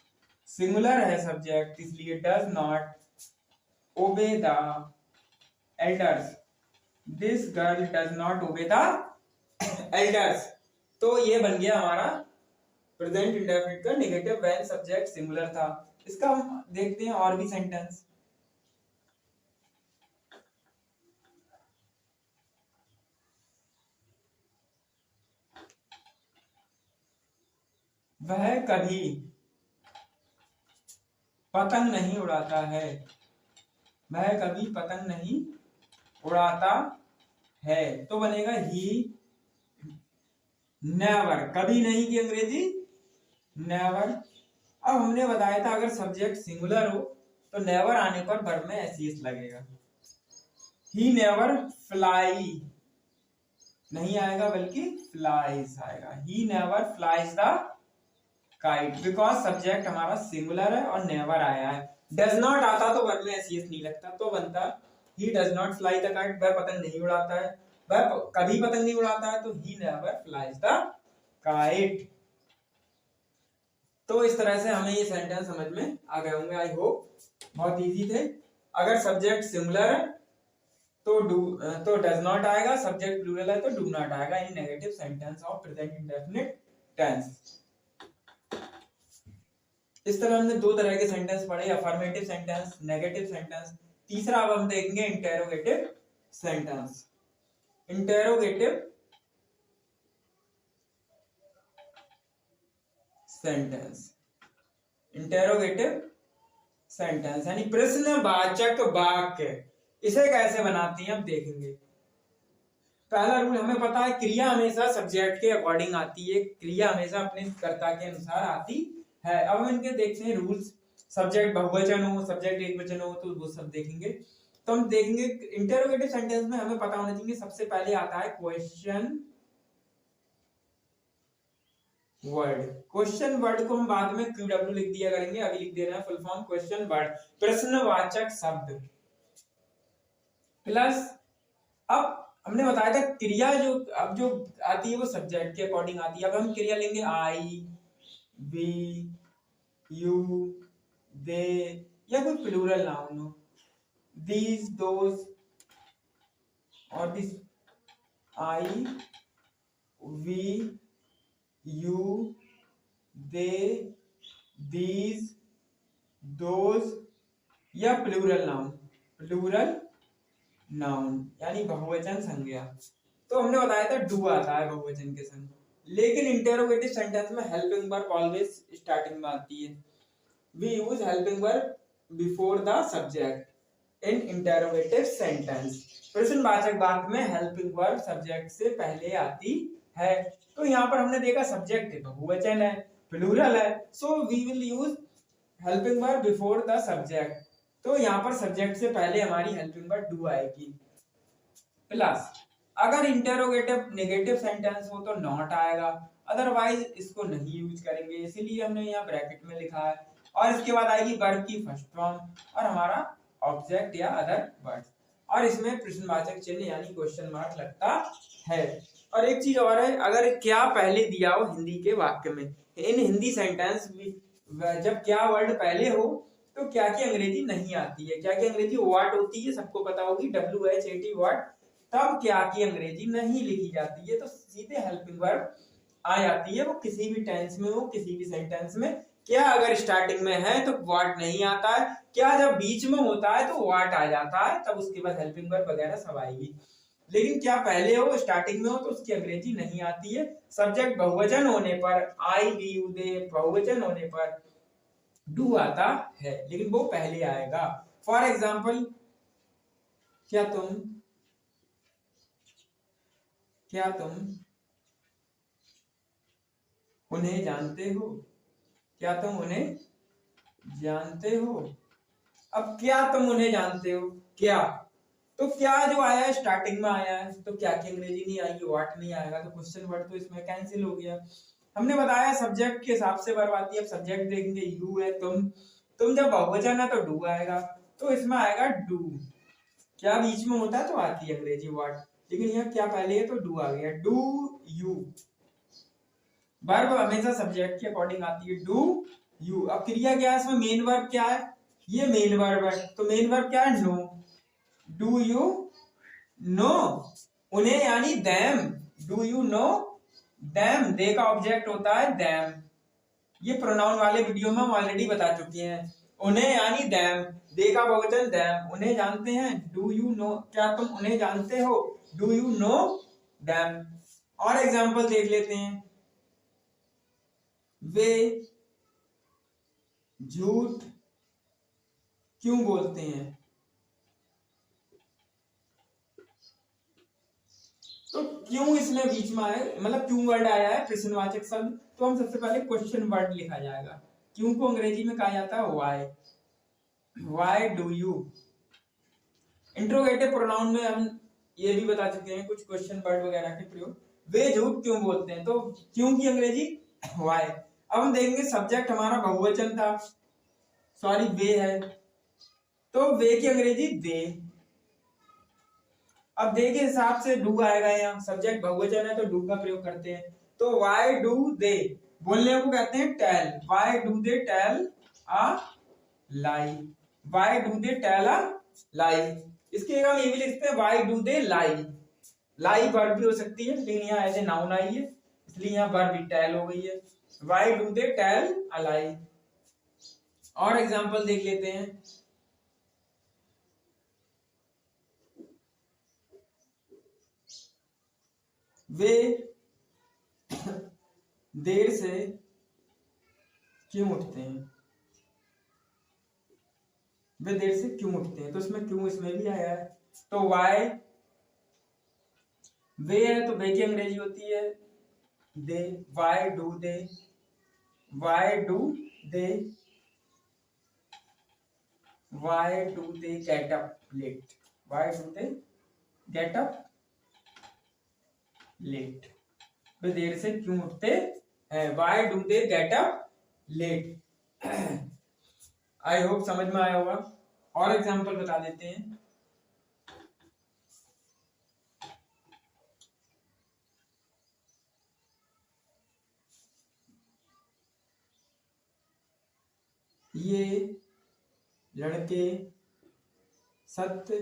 singular है सब्जेक्ट इसलिए does not obey the elders. This girl does not obey the elders. तो ये बन गया हमारा प्रेजेंट इंडेफिनिट का नेगेटिव व्हेन सब्जेक्ट सिंगुलर था। इसका हम देखते हैं और भी सेंटेंस। वह कभी पतंग नहीं उड़ाता है। वह कभी पतंग नहीं उड़ाता है, तो बनेगा ही नेवर। कभी नहीं की अंग्रेजी नेवर। अब हमने बताया था अगर सब्जेक्ट सिंगुलर हो तो नेवर आने पर वर्ब में एस लगेगा। ही नेवर फ्लाई नहीं आएगा बल्कि फ्लाइज आएगा। He never flies the kite, because subject हमारा सिंगुलर है और नेवर आया है। डज नॉट आता तो वर्ब में एस नहीं लगता, तो बनता ही does not fly the kite. वह पतंग नहीं उड़ाता है, वह कभी पतंग नहीं उड़ाता है, तो he never flies the kite. तो इस तरह से हमें ये सेंटेंस समझ में आ गए होंगे। आई होप बहुत इजी थे। अगर सब्जेक्ट सिंगुलर है तो डज नॉट आएगा, सब्जेक्ट प्लूरल है तो डू नॉट आएगा in negative sentence of present indefinite tense. इस तरह हमने दो तरह के सेंटेंस पढ़े, अफर्मेटिव सेंटेंस, नेगेटिव सेंटेंस। तीसरा अब हम देखेंगे interrogative sentence. Interrogative sentence, interrogative sentence यानी प्रश्नवाचक वाक्य। इसे कैसे बनाते हैं अब देखेंगे। पहला रूल हमें पता है, क्रिया हमेशा सब्जेक्ट के अकॉर्डिंग आती है, क्रिया हमेशा अपने कर्ता के अनुसार आती है। अब हम इनके देखते हैं रूल्स। सब्जेक्ट बहुवचन हो, सब्जेक्ट एकवचन हो, तो वो सब देखेंगे। तो हम देखेंगे इंटेरोगेटिव सेंटेंस में हमें पता होना चाहिए सबसे पहले आता है क्वेश्चन वर्ड। क्वेश्चन वर्ड को हम बाद में क्यूडब्ल्यू लिख दिया करेंगे, अभी लिख दे रहे हैं फुल फॉर्म क्वेश्चन वर्ड, प्रश्नवाचक शब्द। प्लस अब हमने बताया था क्रिया जो अब जो आती है वो सब्जेक्ट के अकॉर्डिंग आती है। अब हम क्रिया लेंगे आई, वी, यू, दे, या कोई प्लूरल नाउन हो, दीज, दोज, और this I, we, you, they, these, those, या प्लूरल नाउन। प्लूरल नाउन यानी बहुवचन संज्ञा। तो हमने बताया था डू आता है बहुवचन के संग, लेकिन इंटेरोगेटिव सेंटेंस में हेल्पिंग वर्ब ऑलवेज स्टार्टिंग में आती है। We use helping verb before the subject in interrogative sentence. प्रश्नवाचक वाक्य में हेल्पिंग वर्ब सब्जेक्ट से पहले आती है। तो यहाँ पर हमने देखा सब्जेक्ट बहुवचन है, प्लूरल है, so we will use helping verb before the subject. तो यहाँ पर सब्जेक्ट से पहले हमारी हेल्पिंग वर्ब डू आएगी। प्लस अगर इंटेरोगेटिव नेगेटिव सेंटेंस हो तो नॉट आएगा, अदरवाइज इसको नहीं यूज करेंगे, इसीलिए हमने यहाँ ब्रैकेट में लिखा है। और इसके बाद आएगी वर्ब की फर्स्ट फॉर्म और हमारा ऑब्जेक्ट या अदर वर्ड, और इसमें प्रश्नवाचक चिन्ह यानी क्वेश्चन मार्क लगता है। और एक चीज और है, अगर क्या पहले दिया हो हिंदी के वाक्य में, इन हिंदी सेंटेंस जब क्या वर्ड पहले हो तो क्या की अंग्रेजी नहीं आती है। क्या की अंग्रेजी व्हाट होती है, सबको पता होगी, WHAT व्हाट। तब क्या की अंग्रेजी नहीं लिखी जाती है, तो सीधे हेल्पिंग वर्ब आ जाती है। वो किसी भी टेंस में हो, किसी भी सेंटेंस में। क्या अगर स्टार्टिंग में है तो व्हाट नहीं आता है, क्या जब बीच में होता है तो व्हाट आ जाता है, तब उसके बाद हेल्पिंग वर्ब वगैरह सब आएगी। लेकिन क्या पहले हो, स्टार्टिंग में हो, तो उसकी अंग्रेजी नहीं आती है। सब्जेक्ट बहुवचन होने पर आई, वी, यू, दे, बहुवचन होने पर डू आता है, लेकिन वो पहले आएगा। फॉर एग्जाम्पल, क्या तुम उन्हें जानते हो? क्या तुम उन्हें जानते हो? अब क्या तुम उन्हें जानते हो, क्या, तो क्या जो आया है स्टार्टिंग में आया है, तो क्या की अंग्रेजी नहीं आएगी, व्हाट नहीं आएगा, तो क्वेश्चन वर्ड तो इसमें कैंसिल हो गया। हमने बताया सब्जेक्ट के हिसाब से वर्ब आती है। अब सब्जेक्ट देखेंगे, यू है, तुम जब बहुवचन है तो डू आएगा, तो इसमें आएगा डू। क्या बीच में होता है तो आती है अंग्रेजी व्हाट, लेकिन यहाँ क्या पहले है तो डू आ गया, डू यू। वर्ब हमेशा सब्जेक्ट के अकॉर्डिंग आती है, डू यू। अब क्रिया क्या है इसमें, मेन वर्ब क्या है, ये मेन वर्ब है, तो मेन वर्ब क्या है, नो। डू यू नो उन्हें यानी them, do you know them. They का ऑब्जेक्ट होता है देम, ये प्रोनाउन वाले वीडियो में हम ऑलरेडी बता चुके हैं। उन्हें यानी देम, दे का बहुवचन देम, उन्हें जानते हैं, डू यू नो, क्या तुम उन्हें जानते हो, डू यू नो देम। और एग्जांपल देख लेते हैं, वे झूठ क्यों बोलते हैं? तो क्यों इसमें बीच में आया, मतलब क्यों वर्ड आया है प्रश्नवाचक शब्द, तो हम सबसे पहले क्वेश्चन वर्ड लिखा जाएगा। क्यों को अंग्रेजी में कहा जाता है why, why do you. Interrogative pronoun में हम ये भी बता चुके हैं कुछ क्वेश्चन वर्ड वगैरह के प्रयोग। वे झूठ क्यों बोलते हैं, तो क्यों की अंग्रेजी व्हाई। अब हम देखेंगे सब्जेक्ट हमारा बहुवचन था, सॉरी वे है, तो वे की अंग्रेजी दे। अब दे के हिसाब से डू आएगा, यहाँ सब्जेक्ट बहुवचन है तो डू का प्रयोग करते हैं। तो व्हाई डू दे, बोलने को कहते हैं tell, why do they tell a lie, why do they tell a lie. इसके हम ये भी लिखते हैं why do they lie, lie verb भी हो सकती है, लेकिन यहाँ ऐसे नाउन आई है इसलिए यहाँ वर्ब भी टेल हो गई है, why do they tell a lie. और एग्जांपल देख लेते हैं, वे देर से क्यों उठते हैं, वे देर से क्यों उठते हैं, तो इसमें क्यों इसमें भी आया है। तो वाई, वे है तो वे की अंग्रेजी होती है they, why do they, why do they, why do they get up late, why do they get up late, वे देर से क्यों उठते हैं, why do they get up late. I hope समझ में आया होगा। और एग्जांपल बता देते हैं, ये लड़के सत्य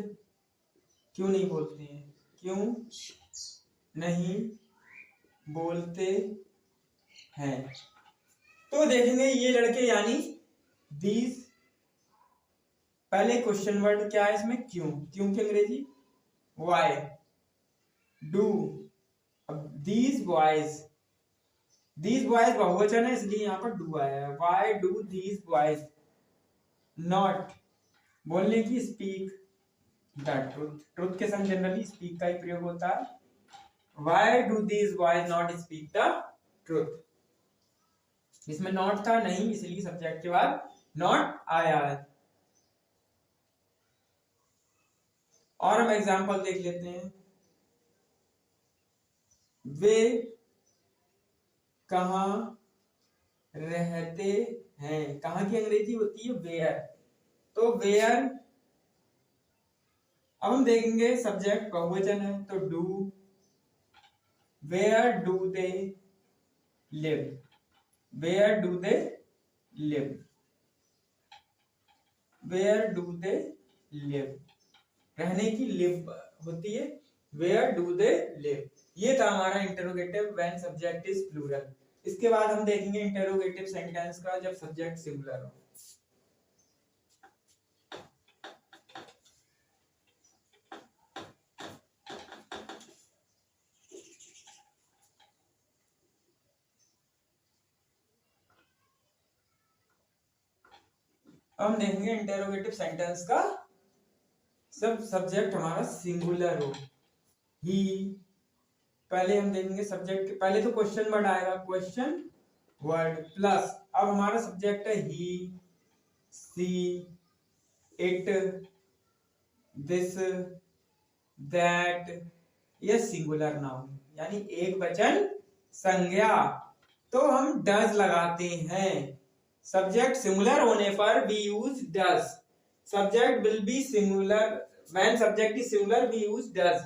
क्यों नहीं बोलते हैं, क्यों नहीं बोलते हैं। तो देखेंगे ये लड़के यानी दीज, पहले क्वेश्चन वर्ड क्या है इसमें, क्यों, क्यों की अंग्रेजी वाई, डू, अब दीज बॉयज बहुवचन है इसलिए यहाँ पर डू आया है, why do these boys not, बोलने की स्पीक द ट्रुथ, ट्रुथ के संग जनरली स्पीक का ही प्रयोग होता है, why do these boys not speak the truth, इसमें नॉट था नहीं इसलिए सब्जेक्ट के बाद नॉट आया है। और हम एग्जांपल देख लेते हैं, वे कहाँ रहते हैं, कहाँ की अंग्रेजी होती है वेयर, तो वेयर, अब हम देखेंगे सब्जेक्ट बहुवचन है तो do, where do they live, where do they live, where do they live, रहने की लिव होती है, वेयर डू दे लिव। ये था हमारा interrogative when subject is plural. इसके बाद हम देखेंगे इंटरोगेटिव सेंटेंस का जब सब्जेक्ट सिंगुलर हो। हम देखेंगे इंटरोगेटिव सेंटेंस का सब सब्जेक्ट हमारा सिंगुलर हो। ही, पहले हम देखेंगे सब्जेक्ट, पहले तो क्वेश्चन वर्ड आएगा, क्वेश्चन वर्ड प्लस, अब हमारा सब्जेक्ट है ही, सी, इट, दिस, दैट, ये सिंगुलर नाउन यानी एक वचन संज्ञा, तो हम डज लगाते हैं। सब्जेक्ट सिंगुलर होने पर we use does, subject will be singular when subject is singular we use does,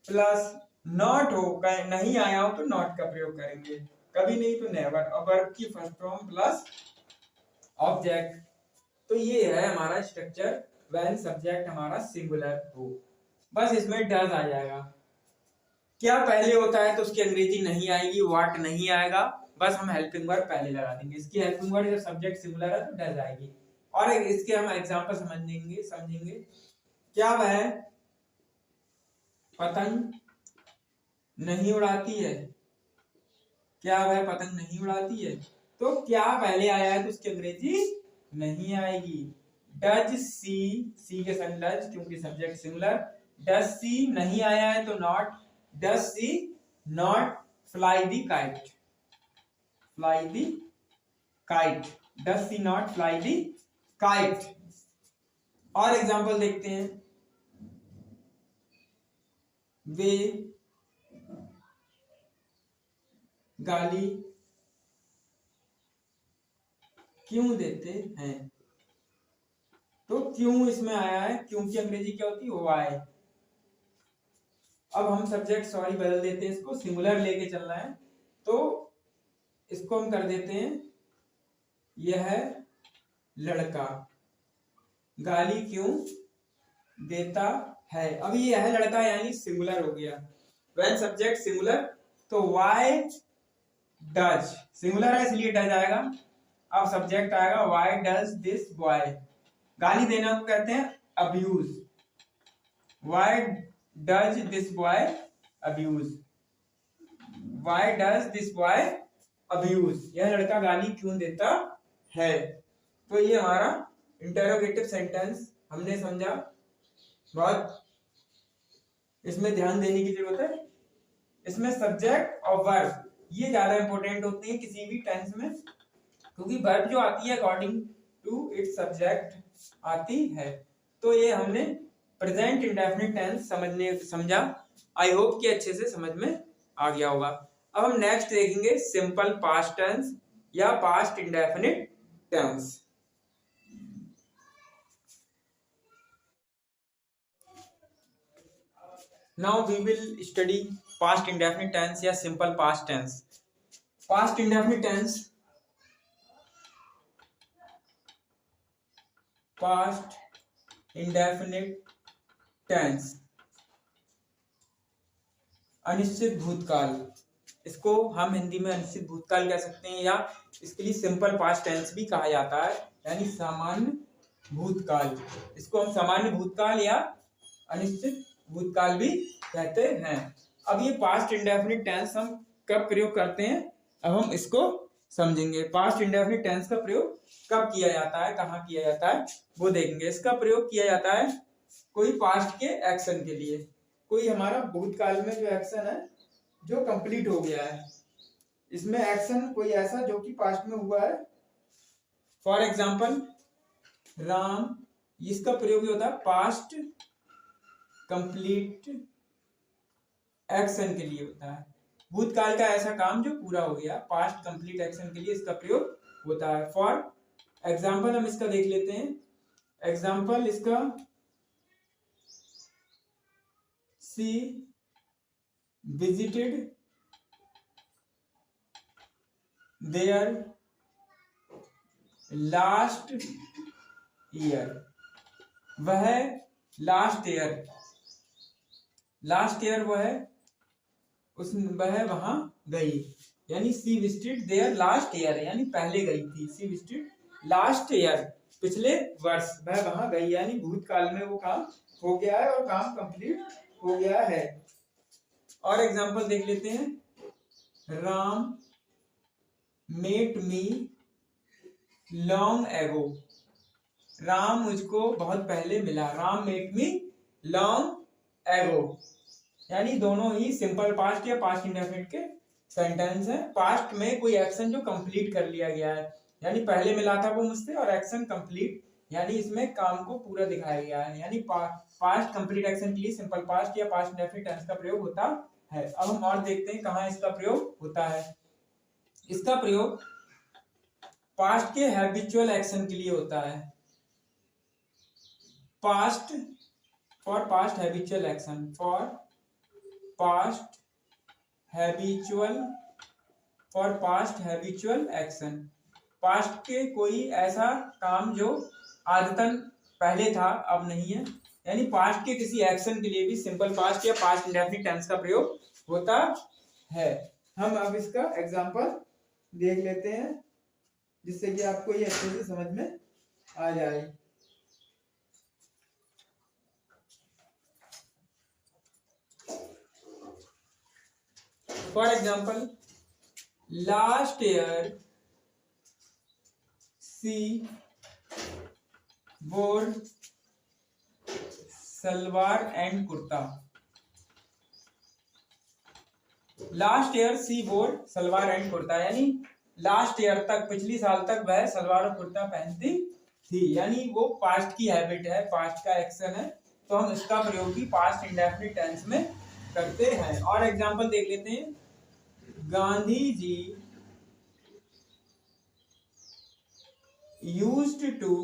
plus not हो, नहीं आया हो तो नॉट का प्रयोग करेंगे, कभी नहीं तो नेवर, और वर्ब की फर्स्ट फॉर्म प्लस ऑब्जेक्ट। तो ये है हमारा स्ट्रक्चर व्हेन सब्जेक्ट हमारा सिंगुलर हो, बस इसमें डज आ जाएगा। क्या पहले होता है तो उसकी अंग्रेजी नहीं आएगी, व्हाट नहीं आएगा, बस हम हेल्पिंग वर्ड पहले लगा देंगे। इसकी हेल्पिंग वर्ड जब सब्जेक्ट सिंगुलर है तो डज आएगी। और इसके हम एग्जांपल समझेंगे क्या वह पतंग नहीं उड़ाती है, क्या वह पतंग नहीं उड़ाती है, तो क्या पहले आया है तो उसकी अंग्रेजी नहीं आएगी। डज सी, सी के संग डज क्योंकि सब्जेक्ट सिंगुलर, डज सी नहीं आया है तो not, does she not fly the kite, fly the kite, does she not fly the kite. और एग्जांपल देखते हैं, वे गाली क्यों देते हैं, तो क्यों इसमें आया है, क्यों की अंग्रेजी क्या होती है वाई। अब हम सब्जेक्ट सॉरी बदल देते हैं, इसको सिंगुलर लेके चलना है तो इसको हम कर देते हैं, यह है लड़का गाली क्यों देता है। अब ये है लड़का यानी सिंगुलर हो गया, व्हेन सब्जेक्ट सिंगुलर तो वाई डज, सिंगुलर है इसलिए डज आएगा। अब सब्जेक्ट आएगा वाई डज दिस बॉय, गाली देना को कहते हैं abuse, why does this boy abuse, why does this boy abuse, यह लड़का गाली क्यों देता है। तो ये हमारा इंटरोगेटिव सेंटेंस हमने समझा, बहुत इसमें ध्यान देने की जरूरत है। इसमें सब्जेक्ट और वर्ब ये ज्यादा इंपॉर्टेंट होते हैं किसी भी टेंस में, क्योंकि वर्ब जो आती है अकॉर्डिंग टू इट्स सब्जेक्ट आती है। तो ये हमने प्रेजेंट इंडेफिनिट टेंस समझा, आई होप कि अच्छे से समझ में आ गया होगा। अब हम नेक्स्ट देखेंगे सिंपल पास्ट टेंस या past indefinite tense. Now we will study past indefinite tense या simple past tense. Past indefinite tense past indefinite tense, अनिश्चित भूतकाल, इसको हम हिंदी में अनिश्चित भूतकाल कह सकते हैं, या इसके लिए सिंपल पास्ट टेंस भी कहा जाता है, यानी सामान्य भूतकाल। इसको हम सामान्य भूतकाल या अनिश्चित भूतकाल भी कहते हैं। अब ये पास्ट इंडेफिनिट टेंस हम कब प्रयोग करते हैं, अब हम इसको समझेंगे। पास्ट इंडेफिनिट टेंस का प्रयोग कब किया जाता है, कहाँ किया जाता है, वो देखेंगे। इसका प्रयोग किया जाता है कोई पास्ट के एक्शन के लिए, कोई हमारा भूतकाल में जो एक्शन है जो कंप्लीट हो गया है, इसमें एक्शन कोई ऐसा जो कि पास्ट में हुआ है। फॉर एग्जाम्पल राम, इसका प्रयोग होता है पास्ट कंप्लीट एक्शन के लिए होता है। भूतकाल का ऐसा काम जो पूरा हो गया, पास्ट कंप्लीट एक्शन के लिए इसका प्रयोग होता है। फॉर एग्जाम्पल हम इसका देख लेते हैं। एग्जाम्पल इसका सी विजिटेड देयर लास्ट ईयर, वह लास्ट ईयर वह वहां गई, यानी सी विजिटेड देयर लास्ट ईयर, यानी पहले गई थी। सी विजिटेड लास्ट ईयर, पिछले वर्ष वह वहां गई, यानी भूतकाल में वो काम हो गया है और काम कंप्लीट हो गया है। और एग्जांपल देख लेते हैं। Ram met me long ago, Ram मुझको बहुत पहले मिला। Ram met me long ago, यानी दोनों ही सिंपल पास्ट या पास्ट इंडेफिनिट के सेंटेंस हैं। पास्ट में कोई एक्शन जो कंप्लीट कर लिया गया है, यानी पहले मिला था वो मुझसे, और एक्शन कंप्लीट, यानी इसमें काम को पूरा दिखाया गया है। यानी पास्ट कंप्लीट एक्शन के लिए सिंपल पास्ट या पास्ट इंडेफिनिट टेंस का प्रयोग होता है। अब हम और देखते हैं कहाँ इसका प्रयोग होता है। इसका प्रयोग पास्ट के हैबिचुअल एक्शन के लिए होता है। Past for past habitual action, for past habitual action, past के कोई ऐसा काम जो आदतन पहले था अब नहीं है, यानी पास्ट के किसी एक्शन के लिए भी सिंपल पास्ट या पास्ट इंडेफिनिट टेंस का प्रयोग होता है। हम अब इसका एग्जांपल देख लेते हैं जिससे कि आपको ये अच्छे से समझ में आ जाए। For example last year she wore salwar and kurta, last year she wore salwar and kurta, यानी लास्ट ईयर तक, पिछली साल तक वह सलवार और कुर्ता पहनती थी, यानी वो पास्ट की हैबिट है, पास्ट का एक्शन है, तो हम इसका प्रयोग भी पास्ट इंडेफिनिट टेंस में करते हैं। और एग्जांपल देख लेते हैं। Gandhi ji used to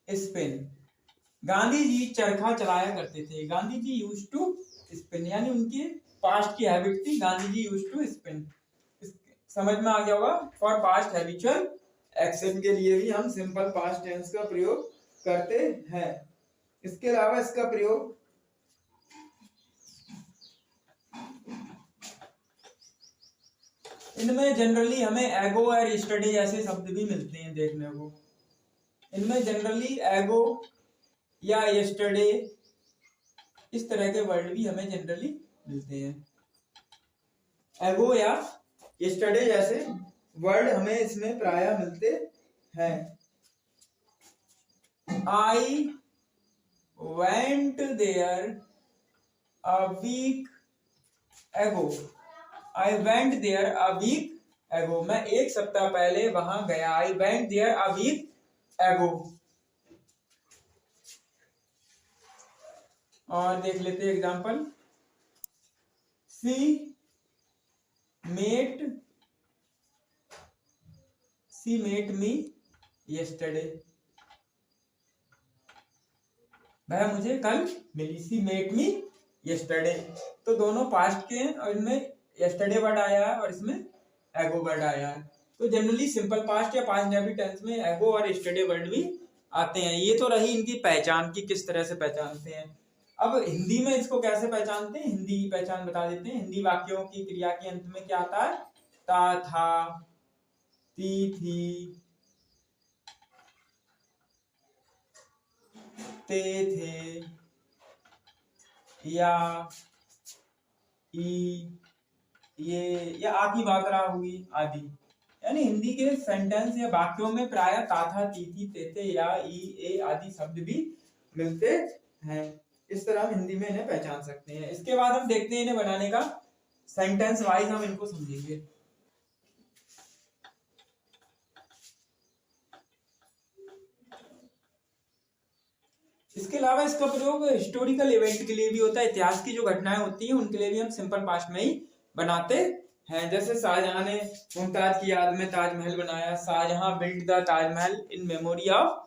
spin, Gandhi ji चरखा चलाया करते थे। Gandhi ji used to spin, यानी उनकी पास्ट की हैबिट थी, Gandhi ji used to spin. समझ में आ गया होगा। फॉर पास्ट हैबिचुअल एक्शन के लिए भी हम सिंपल पास्ट टेंस का प्रयोग करते हैं। इसके अलावा इसका प्रयोग इनमें जनरली हमें एगो और यस्टरडे जैसे शब्द भी मिलते हैं देखने को। इनमें जनरली एगो या यस्टरडे इस तरह के वर्ड भी हमें जनरली मिलते हैं। एगो या यस्टरडे जैसे वर्ड हमें इसमें प्रायः मिलते हैं। I went there a week ago, I went there a week ago, मैं एक सप्ताह पहले वहां गया। I went there a week ago. और देख लेते हैं example. She met me yesterday, वह मुझे कल मिली। सी मेट मी यस्टरडे, तो दोनों पास्ट के हैं और इनमें यस्टरडे वर्ड आया है और इसमें एगो वर्ड आया है। तो जनरली सिंपल पास्ट या पास्ट इंडेफिनिट टेंस में एगो और यस्टरडे वर्ड भी आते हैं। ये तो रही इनकी पहचान की किस तरह से पहचानते हैं। अब हिंदी में इसको कैसे पहचानते हैं, हिंदी की पहचान बता देते हैं। हिंदी वाक्यों की क्रिया के अंत में क्या आता है, ता, था, ती, थी, ते, थे, या, ई, ये, या आ की मात्रा हुई आदि। यानी हिंदी के सेंटेंस या वाक्यों में प्रायः ता, था, ती, थी, ते, थे, या, ई, ए आदि शब्द भी मिलते हैं। इस तरह हम हिंदी में इन्हें पहचान सकते हैं। इसके बाद हम देखते हैं इन्हें बनाने का सेंटेंस वाइज हम इनको समझेंगे। इसके अलावा इसका प्रयोग हिस्टोरिकल इवेंट के लिए भी होता है। इतिहास की जो घटनाएं होती हैं उनके लिए भी हम सिंपल पास्ट में ही बनाते हैं। जैसे शाहजहां ने मुमताज की याद में ताजमहल बनाया, Shah Jahan build the Taj Mahal in memory of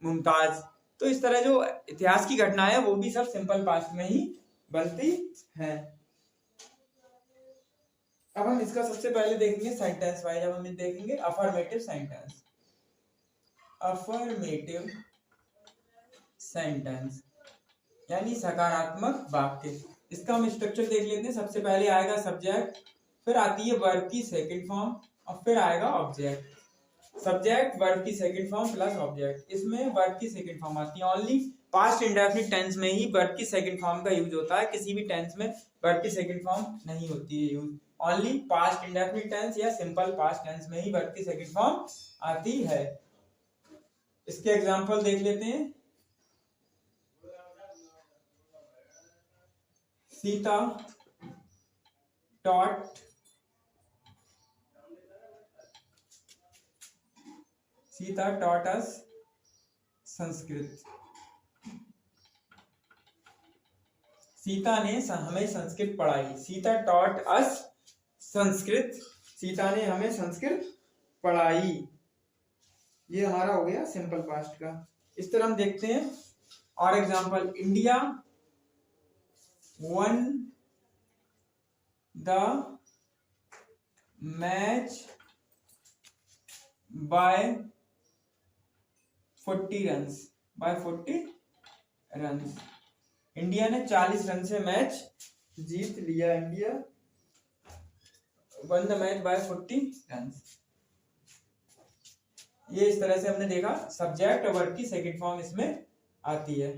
Mumtaz. तो इस तरह जो इतिहास की घटनाएं है वो भी सब सिंपल पास्ट में ही बनती हैं। अब हम इसका सबसे पहले देखेंगे सेंटेंस वाइज। अब हम देखेंगे अफर्मेटिव सेंटेंस। अफर्मेटिव सेंटेंस यानी सकारात्मक वाक्य। इसका हम स्ट्रक्चर देख लेते हैं। सबसे पहले आएगा सब्जेक्ट, फिर आती है वर्ब की सेकंड फॉर्म और फिर आएगा ऑब्जेक्ट। सब्जेक्ट, वर्ब की सेकंड फॉर्म प्लस ऑब्जेक्ट। इसमें वर्ब की सेकंड फॉर्म आती है। ओनली पास्ट इंडेफिनिट टेंस में ही वर्ब की सेकंड फॉर्म का यूज होता है। किसी भी टेंस में वर्ब की सेकंड फॉर्म नहीं होती है use. Only past indefinite tense या सिंपल पास्ट टेंस में ही वर्ब की सेकंड फॉर्म आती है। इसके एग्जांपल देख लेते हैं। Sita taught us Sanskrit. सीता ने हमें संस्कृत पढ़ाई। Sita taught us Sanskrit. सीता ने हमें संस्कृत पढ़ाई। ये हमारा हो गया सिंपल पास्ट का। इस तरह हम देखते हैं और example. India won the match by 40 runs। India ने 40 रन से मैच जीत लिया। India one the match by 40 run. ये इस तरह से हमने देखा सब्जेक्ट और वर्ब की सेकंड फॉर्म इसमें आती है।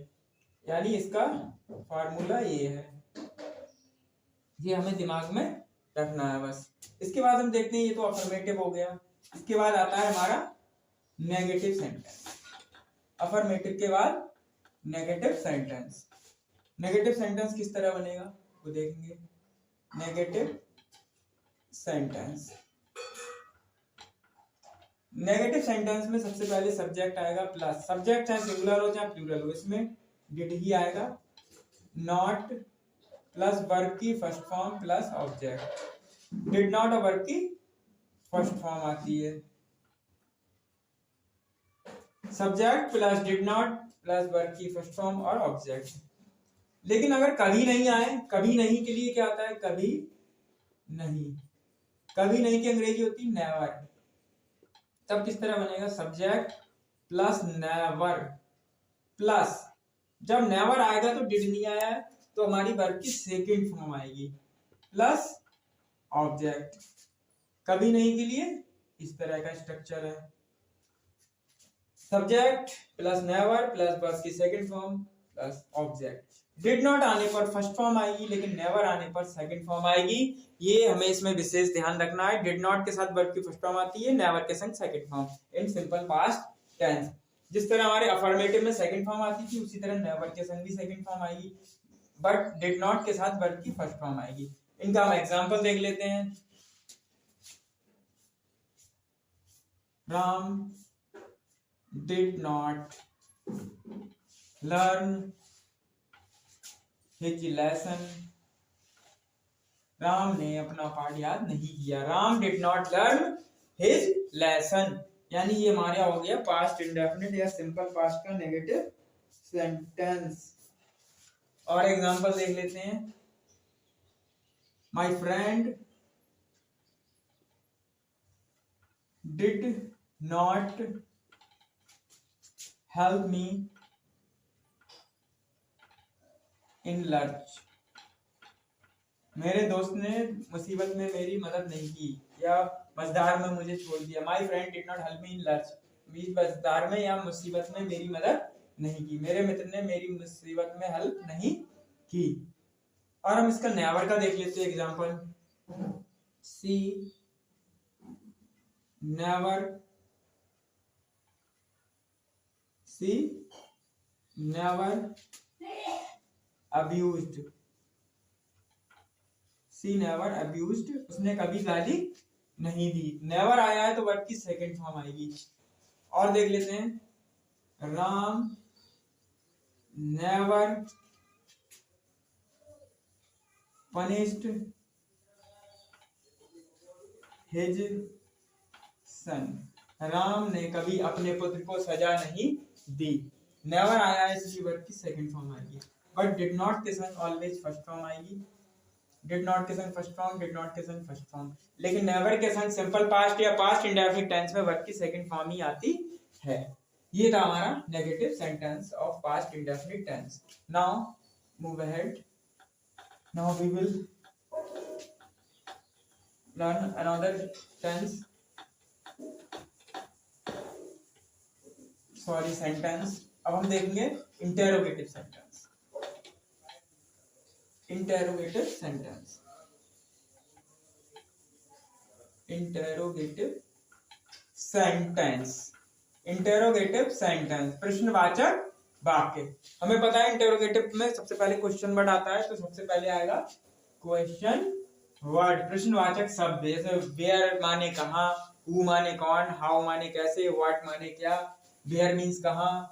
यानी इसका फार्मूला ये है, ये हमें दिमाग में रखना है बस। इसके बाद हम देखते हैं, ये तो अफर्मेटिव हो गया। इसके बाद आता है हमारा नेगेटिव सेंटेंस। अफर्मेटिव के बाद नेगेटिव सेंटेंस। नेगेटिव सेंटेंस किस तरह बनेगा वो देखेंगे। नेगेटिव सेंटेंस, नेगेटिव सेंटेंस में सबसे पहले सब्जेक्ट आएगा प्लस। सब्जेक्ट चाहे सिंगुलर हो चाहे प्लूरल हो, इसमें डिड ही आएगा। नॉट प्लस वर्ब की first form plus object. Did not और वर्ब की फर्स्ट फॉर्म आती है। Subject plus did not plus verb की फर्स्ट फॉर्म और ऑब्जेक्ट। लेकिन अगर कभी नहीं आए, कभी नहीं के लिए क्या आता है, कभी नहीं। कभी नहीं की अंग्रेजी होती नेवर। तब किस तरह बनेगा, सब्जेक्ट प्लस नेवर प्लस, जब नेवर आएगा तो डिड नहीं आया है तो हमारी वर्ब की सेकंड फॉर्म आएगी प्लस ऑब्जेक्ट। कभी नहीं के लिए इस तरह का स्ट्रक्चर है। Subject plus never plus verb की second form plus object. Did not आने पर फर्स्ट फॉर्म आएगी, लेकिन नेवर आने पर सेकंड फॉर्म आएगी। ये हमें इसमें विशेष ध्यान रखना है। डिड नॉट के साथ वर्ब की फर्स्ट फॉर्म आती है, नेवर के संग second form in simple past tense. जिस तरह हमारे अफर्मेटिव में सेकंड फॉर्म आती थी, उसी तरह नेवर के संग भी सेकंड फॉर्म आएगी, बट डिड नॉट के साथ वर्ब की फर्स्ट फॉर्म आएगी। इनका हम एग्जांपल देख लेते हैं। Ram did not learn his lesson। Ram ने अपना पाठ याद नहीं किया। Ram did not learn his lesson। यानी ये हमारा हो गया पास्ट इंडेफिनिट या सिंपल पास्ट का नेगेटिव सेंटेंस। और एग्जांपल देख लेते हैं। My friend did not help me in lurch. मेरे दोस्त ने मुसीबत में मेरी मदद नहीं की या मझधार में मुझे छोड़ दिया। My friend did not help me in lurch, मझधार में या मुसीबत में मेरी मदद नहीं की। मेरे मित्र ने मेरी मुसीबत में हेल्प नहीं की। और हम इसका नेवर का देख लेते हैं एग्जांपल। सी नेवर अब्यूज्ड, उसने कभी गाली नहीं दी। नेवर आया है तो वर्ब की सेकंड फॉर्म आएगी। और देख लेते हैं, Ram never punished his son, Ram ने कभी अपने पुत्र को सजा नहीं दी। नेवर आया है इसलिए वर्ब की सेकंड फॉर्म आएगी। बट डिड नॉट के संग ऑलवेज फर्स्ट फॉर्म आएगी। डिड नॉट के संग फर्स्ट फॉर्म, डिड नॉट के संग फर्स्ट फॉर्म। लेकिन नेवर के संग सिंपल पास्ट या पास्ट इंडेफिनिट टेंस में वर्ब की सेकंड फॉर्म ही आती है। ये था हमारा negative sentence of past indefinite tense. Now move ahead. Now we will learn another tense, sentence। अब हम देखेंगे इंटेरोगेटिव सेंटेंस। इंटेरोगेटिव सेंटेंस प्रश्नवाचक वाक्य। हमें पता है इंटेरोगेटिव में सबसे पहले क्वेश्चन वर्ड आता है, तो सबसे पहले आएगा क्वेश्चन वर्ड, प्रश्नवाचक शब्द। जैसे वेयर माने कहाँ, हु माने कौन, हाउ माने कैसे, व्हाट माने क्या, वेयर मीन्स कहाँ,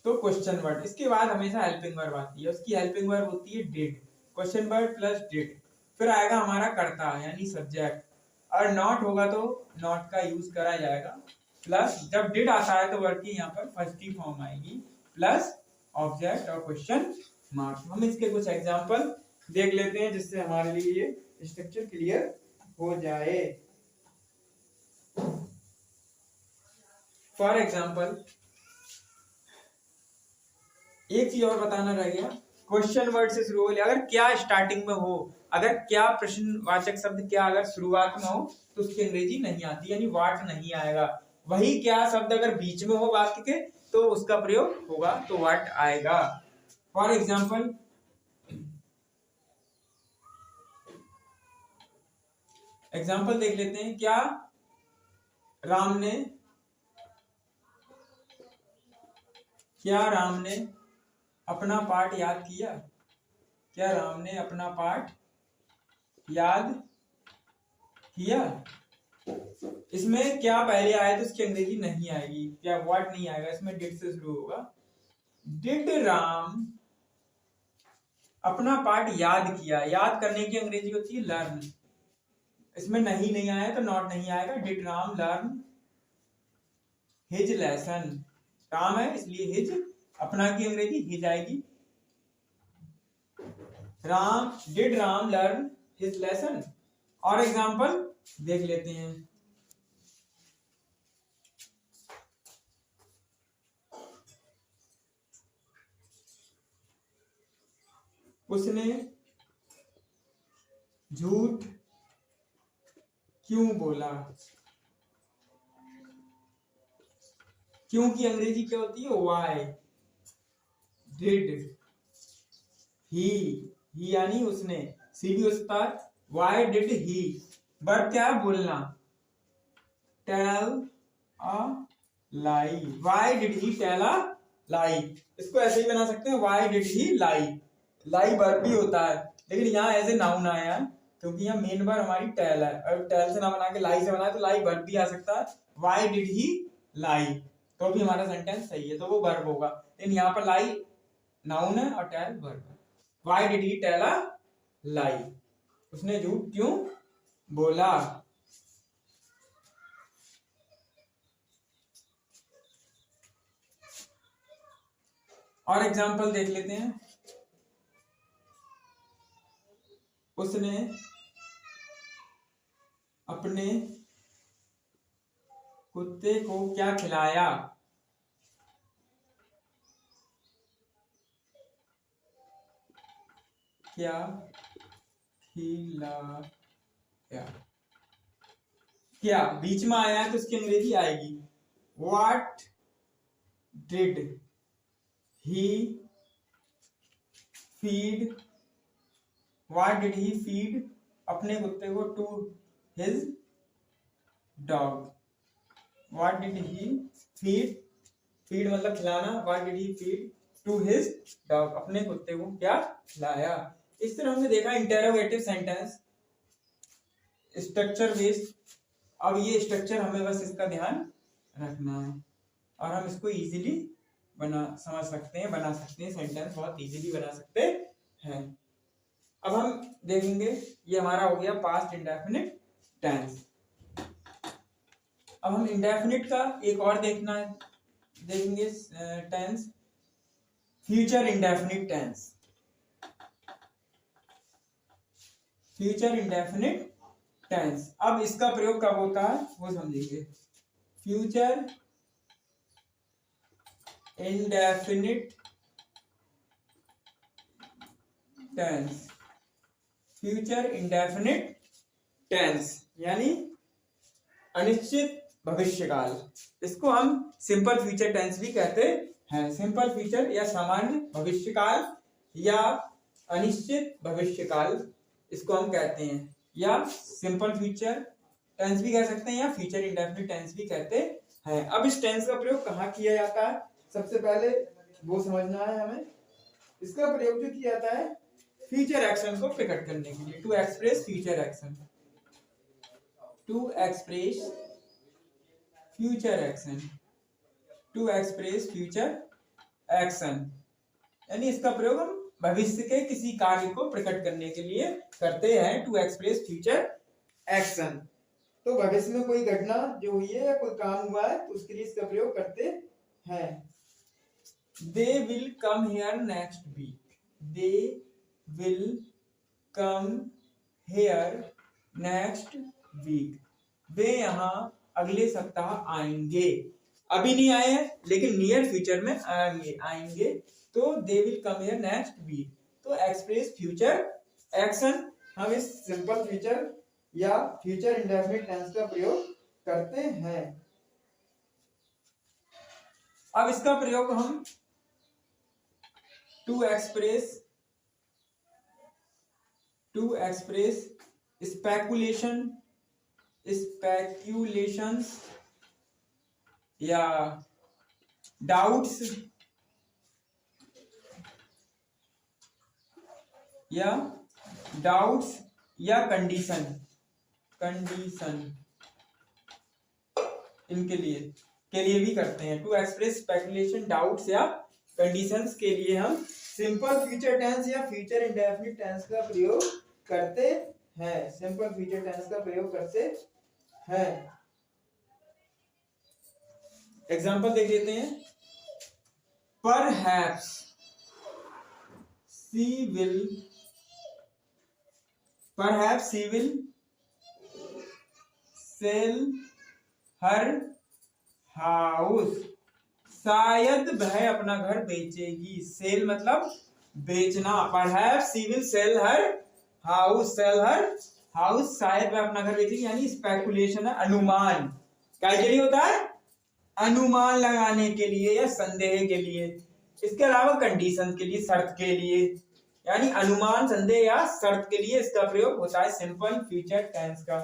तो क्वेश्चन वर्ड। इसके बाद हमेशा हेल्पिंग वर्ब आती है, उसकी हेल्पिंग वर्ब होती है did. Question word plus did. फिर आएगा हमारा कर्ता यानी सब्जेक्ट, और नॉट होगा तो नॉट का यूज करा जाएगा। प्लस जब डिड आता है तो वर्ब की यहाँ पर फर्स्ट ही फॉर्म आएगी, प्लस ऑब्जेक्ट और क्वेश्चन मार्क। हम इसके कुछ एग्जांपल देख लेते हैं जिससे हमारे लिए ये स्ट्रक्चर क्लियर हो जाए। फॉर एग्जांपल एक चीज और बताना रह गया, क्वेश्चन वर्ड से शुरू हो, अगर क्या स्टार्टिंग में हो, अगर क्या प्रश्नवाचक शब्द क्या अगर शुरुआत में हो तो उसकी अंग्रेजी नहीं आती, यानी व्हाट नहीं आएगा। वही क्या शब्द अगर बीच में हो वाक्य के तो उसका प्रयोग होगा तो व्हाट आएगा। फॉर एग्जाम्पल देख लेते हैं। क्या राम ने अपना पाठ याद किया? क्या राम ने अपना पाठ याद किया? इसमें क्या पहले आए तो इसकी अंग्रेजी नहीं आएगी, क्या व्हाट नहीं आएगा, इसमें डिड से शुरू होगा। डिड राम अपना पाठ याद किया? याद करने की अंग्रेजी होती है लर्न। इसमें नहीं आया तो नॉट नहीं आएगा। Did Ram learn his lesson? Ram है इसलिए हिज, अपना की अंग्रेजी हिज आएगी। Did Ram learn his lesson? और एग्जांपल देख लेते हैं। उसने झूठ क्यों बोला? क्यों की अंग्रेजी क्या होती है? वाई। डिड ही यानी उसने, सीधी उस्ताद, वाई डिड ही, वर्ब क्या है? बोलना। Tell a lie, why did he tell a lie. इसको ऐसे ही बना सकते हैं, why did he lie. Lie verb भी होता है लेकिन यहाँ एज ए नाउन आया है क्योंकि यहाँ मेन वर्ब हमारी टेल है, और टेल से ना बना के लाई से बना तो लाई वर्ब भी आ सकता है। वाई डिड ही लाई तो भी हमारा सेंटेंस सही है, तो वो वर्ब होगा। लेकिन यहाँ पर लाई नाउन है और टेल वर्ब है। Why did he tell a lie? उसने झूठ क्यों बोला? और एग्जांपल देख लेते हैं। उसने अपने कुत्ते को क्या खिलाया? क्या खिलाया? क्या बीच में आया है तो उसकी अंग्रेजी आएगी what did he feed, what did he feed अपने कुत्ते को to his dog, what did he feed, feed मतलब खिलाना, what did he feed to his dog अपने कुत्ते को क्या खिलाया। इस तरह हमने देखा इंटेरोगेटिव सेंटेंस स्ट्रक्चर बेस्ड। अब ये स्ट्रक्चर हमें बस इसका ध्यान रखना है और हम इसको इजीली समझ सकते हैं, बना सकते हैं, सेंटेंस बहुत इजीली बना सकते हैं। अब हम देखेंगे ये हमारा हो गया पास्ट इंडेफिनिट टेंस। अब हम इंडेफिनिट का एक और देखेंगे tense, future indefinite tense. Future indefinite tense, अब इसका प्रयोग कब होता है वो समझेंगे। Future indefinite tense, future indefinite tense यानी अनिश्चित भविष्यकाल। इसको हम सिंपल फ्यूचर टेंस भी कहते हैं। सिंपल फ्यूचर या सामान्य भविष्यकाल या अनिश्चित भविष्यकाल इसको हम कहते हैं, या सिंपल फ्यूचर टेंस भी कह सकते हैं या फ्यूचर इंडेफिनिट टेंस भी कहते हैं। अब इस टेंस का प्रयोग कहाँ किया जाता है, सबसे पहले वो समझना है हमें। इसका प्रयोग जो किया जाता है फ्यूचर एक्शन को प्रकट करने के लिए, to express future action, to express future action, to express future action यानी इसका प्रयोग हम भविष्य के किसी कार्य को प्रकट करने के लिए करते हैं, टू एक्सप्रेस फ्यूचर एक्शन। तो भविष्य में कोई घटना जो हुई है या कोई काम हुआ है तो उसके लिए इसका प्रयोग करते हैं। They will come here next week, they will come here next week, वे यहाँ अगले सप्ताह आएंगे। अभी नहीं आए हैं लेकिन नियर फ्यूचर में आएंगे तो they will come here next week. तो एक्सप्रेस फ्यूचर एक्शन हम इस सिंपल फ्यूचर या फ्यूचर इंडेफिनिट टेंस का प्रयोग करते हैं। अब इसका प्रयोग हम टू एक्सप्रेस स्पेक्यूलेशंस या डाउट्स या कंडीशन इनके लिए भी करते हैं। टू एक्सप्रेस स्पेकुलेशन, डाउट्स या कंडीशंस के लिए हम सिंपल फ्यूचर टेंस या फ्यूचर इंडेफिनिट टेंस का प्रयोग करते हैं। सिंपल फ्यूचर टेंस का प्रयोग करते हैं। एग्जांपल देख लेते हैं। Perhaps she will sell her house, शायद वह अपना घर बेचेगी। सेल मतलब बेचना। Perhaps she will sell her house, शायद वह अपना घर बेचेगी यानी स्पेकुलेशन है, अनुमान। क्या के लिए होता है? अनुमान लगाने के लिए या संदेह के लिए। इसके अलावा कंडीशन के लिए, शर्त के लिए, यानी अनुमान, संदेह या शर्त के लिए इसका प्रयोग होता है सिंपल फ्यूचर टेंस का।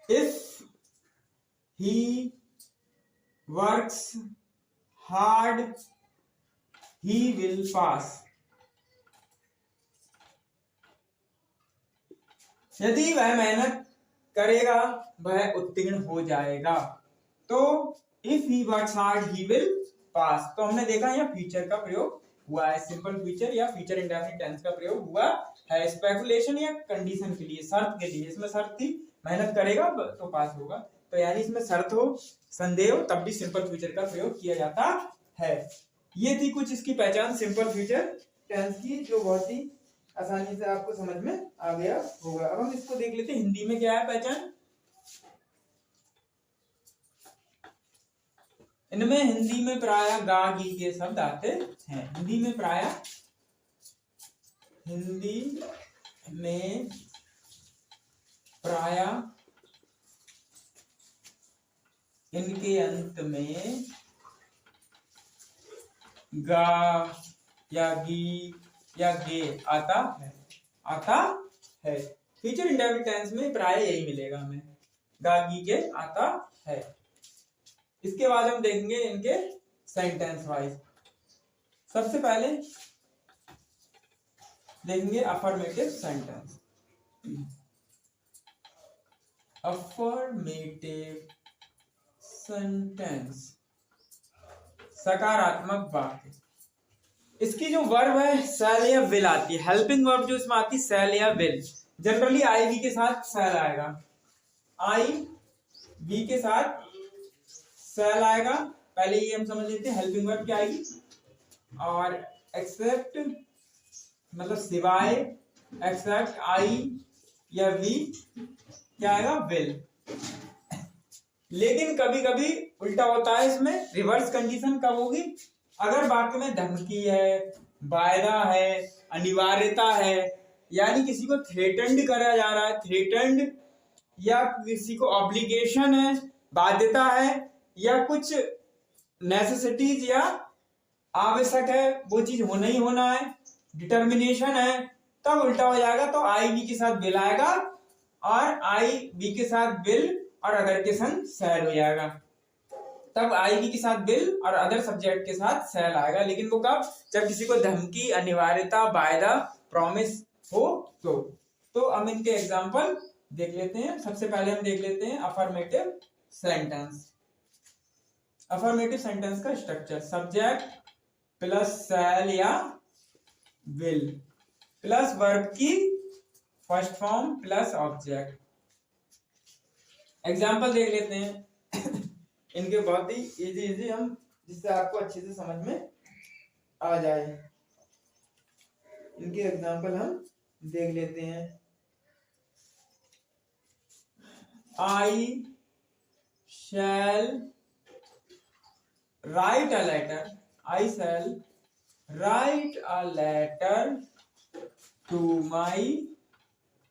If he works hard, he will pass, यदि वह मेहनत करेगा वह उत्तीर्ण हो जाएगा। तो if he works hard he will pass. तो हमने देखा यहाँ फ्यूचर का प्रयोग हुआ है, सिंपल फ्यूचर या फ्यूचर इंडेफिनिट टेंस का प्रयोग हुआ है स्पेकुलेशन या कंडीशन के लिए, शर्त के लिए। इसमें शर्त थी मेहनत करेगा तो पास होगा, तो यानी इसमें शर्त हो, संदेह हो, तब भी सिंपल फ्यूचर का प्रयोग किया जाता है। ये थी कुछ इसकी पहचान सिंपल फ्यूचर टेंस की, जो बहुत ही आसानी से आपको समझ में आ गया होगा। अब हम इसको देख लेते हैं हिंदी में क्या है पहचान। इनमें हिंदी में प्रायः गा गी के शब्द आते हैं। हिंदी में प्रायः इनके अंत में गा या गी या गे आता है। फ्यूचर इंडेफिनिट टेंस में प्राय यही मिलेगा हमें, गा गी के आता है। इसके बाद हम देखेंगे इनके सेंटेंस वाइज। सबसे पहले देखेंगे अफर्मेटिव सेंटेंस। अफर्मेटिव सेंटेंस सकारात्मक वाक्य। इसकी जो वर्ब है शैल या विल आती है। हेल्पिंग वर्ब जो इसमें आती है शैल या विल। जनरली आई वी के साथ शैल आएगा, आई वी के साथ शैल आएगा। पहले ये हम समझ लेते हैं हेल्पिंग वर्ब क्या आएगी। और एक्सेप्ट मतलब सिवाय, एक्सेप्ट आई या वी क्या आएगा विल। लेकिन कभी कभी उल्टा होता है, इसमें रिवर्स कंडीशन कब होगी, अगर वाक्य में धमकी है, वायदा है, अनिवार्यता है, यानी किसी को थ्रेटन्ड करा जा रहा है, थ्रेटन्ड, या किसी को ऑब्लिगेशन है, बाध्यता है, या कुछ नेसेसिटीज या आवश्यक है, वो चीज होना ही होना है, डिटर्मिनेशन है, तब उल्टा हो जाएगा। तो आई बी के साथ विल आएगा और आई बी के साथ विल और अदर के संग शैल हो जाएगा। तब आई बी के साथ विल और अदर सब्जेक्ट के साथ शैल आएगा। लेकिन वो कब, जब किसी को धमकी, अनिवार्यता, वायदा, प्रॉमिस हो तो हम इनके एग्जांपल देख लेते हैं। सबसे पहले हम देख लेते हैं अफर्मेटिव सेंटेंस। अफर्मेटिव सेंटेंस का स्ट्रक्चर, सब्जेक्ट प्लस शैल या विल प्लस वर्ब की first form plus object. Example देख लेते हैं इनके बहुत ही इजी हम, जिससे आपको अच्छे से समझ में आ जाए। इनके एग्जाम्पल हम देख लेते हैं। I shall write a letter, I shall write a letter to my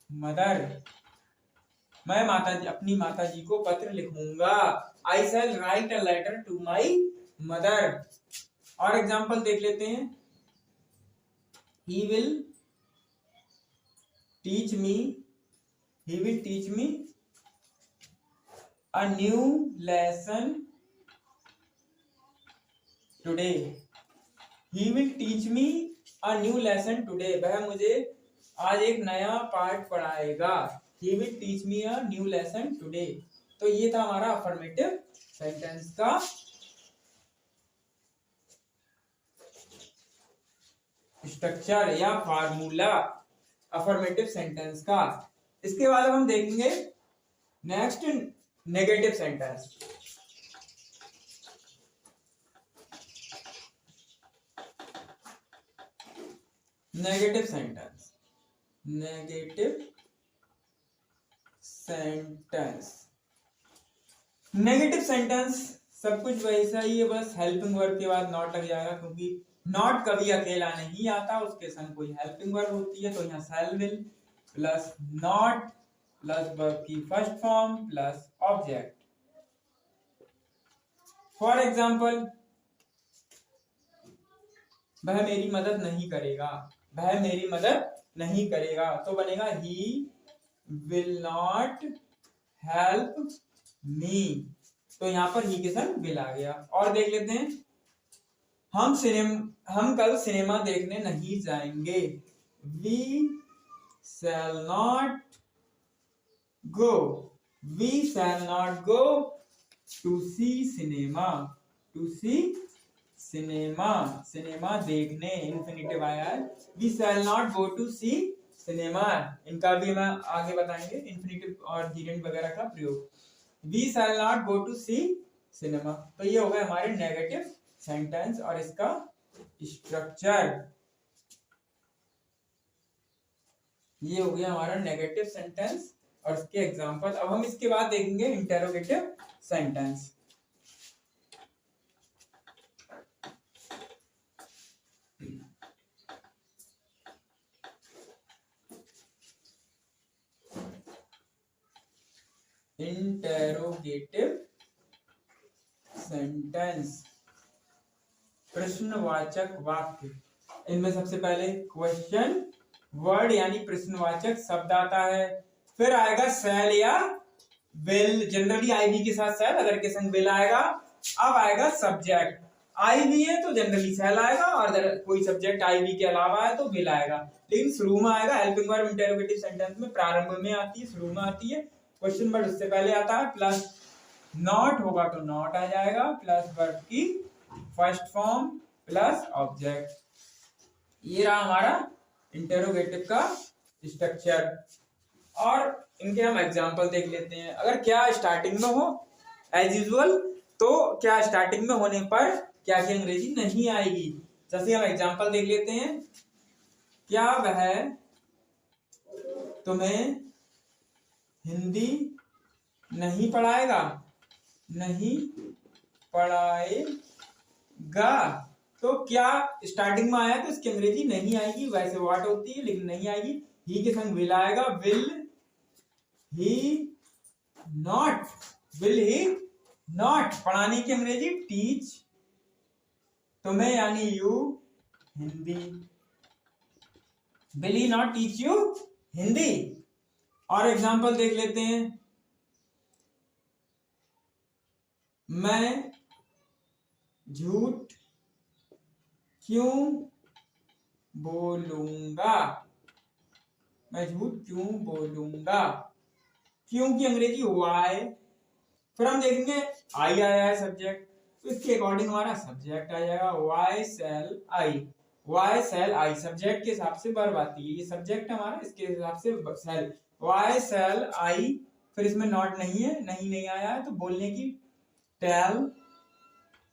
mother. मैं अपनी माता जी को पत्र लिखूंगा। I shall write a letter to my mother. और एग्जाम्पल देख लेते हैं। He will teach me a new lesson today. He will teach me a new lesson today. वह मुझे आज एक नया पाठ पढ़ाएगा। He will teach me a new lesson today। तो ये था हमारा अफर्मेटिव सेंटेंस का स्ट्रक्चर या फार्मूला, अफर्मेटिव सेंटेंस का। इसके बाद हम देखेंगे next negative sentence. Negative sentence, negative sentence सब कुछ वैसा ही है, बस हेल्पिंग वर्ब के बाद नॉट लग जाएगा, क्योंकि नॉट कभी अकेला नहीं आता, उसके संग कोई हेल्पिंग वर्ब होती है। तो यहाँ shall will plus not plus verb की first form plus object. For example, वह मेरी मदद नहीं करेगा, वह मेरी मदद नहीं करेगा, तो बनेगा he will not help me. तो यहां पर ही के संग विल आ गया। और देख लेते हैं, हम कल सिनेमा देखने नहीं जाएंगे। We shall not go to see cinema. To see cinema देखने, इन्फिनिटिव आया है। We shall not go to see cinema. इनका भी हम आगे बताएंगे, इन्फिनिटिव और जीरेंट वगैरह का प्रयोग। We shall not go to see cinema. तो ये हो गए हमारे नेगेटिव सेंटेंस और इसका स्ट्रक्चर। ये हो गया हमारा नेगेटिव सेंटेंस और इसके एग्जांपल। अब हम इसके बाद देखेंगे इंटेरोगेटिव सेंटेंस। इंटेरोगेटिव सेंटेंस, प्रश्नवाचक वाक्य। इनमें सबसे पहले क्वेश्चन वर्ड यानी प्रश्नवाचक शब्द आता है, फिर आएगा सेल या विल, जनरली आईवी के साथ सेल, अदर के संग विल आएगा। अब आएगा सब्जेक्ट, आईवी है तो जनरली सेल आएगा, और अगर कोई सब्जेक्ट आईवी के अलावा है तो विल आएगा। लेकिन शुरू में आएगा हेल्पिंग वर्ब इंटेरोगेटिव सेंटेंस में, प्रारंभ में आती है, शुरू में आती है। क्वेश्चन वर्ड उससे पहले आता है, प्लस नॉट होगा तो नॉट आ जाएगा, प्लस वर्ब की फर्स्ट फॉर्म प्लस ऑब्जेक्ट। ये रहा हमारा इंटेरोगेटिव का स्ट्रक्चर। और इनके हम एग्जांपल देख लेते हैं। अगर क्या स्टार्टिंग में हो एज यूजुअल, तो क्या स्टार्टिंग में होने पर क्या की अंग्रेजी नहीं आएगी। जैसे हम एग्जांपल देख लेते हैं, क्या वह तुम्हें हिंदी नहीं पढ़ाएगा, नहीं पढ़ाएगा। तो क्या स्टार्टिंग में आया तो इसकी अंग्रेजी नहीं आएगी, वैसे व्हाट होती है लेकिन नहीं आएगी। ही के संग विल आएगा, will he not, will he not. पढ़ाने की अंग्रेजी टीच, तुम्हें यानी you Hindi, will he not teach you Hindi. और एग्जांपल देख लेते हैं, मैं झूठ क्यों बोलूंगा, मैं झूठ क्यों बोलूंगा। क्यों की अंग्रेजी वाई। फिर हम देखेंगे आई आया है सब्जेक्ट, तो इसके अकॉर्डिंग हमारा सब्जेक्ट आ जाएगा वाई सेल आई, वाई सेल आई। सब्जेक्ट के हिसाब से वर्ब आती है, ये सब्जेक्ट हमारा, इसके हिसाब से सेल, वाई सेल आई। फिर इसमें नॉट नहीं है, नहीं आया है, तो बोलने की tell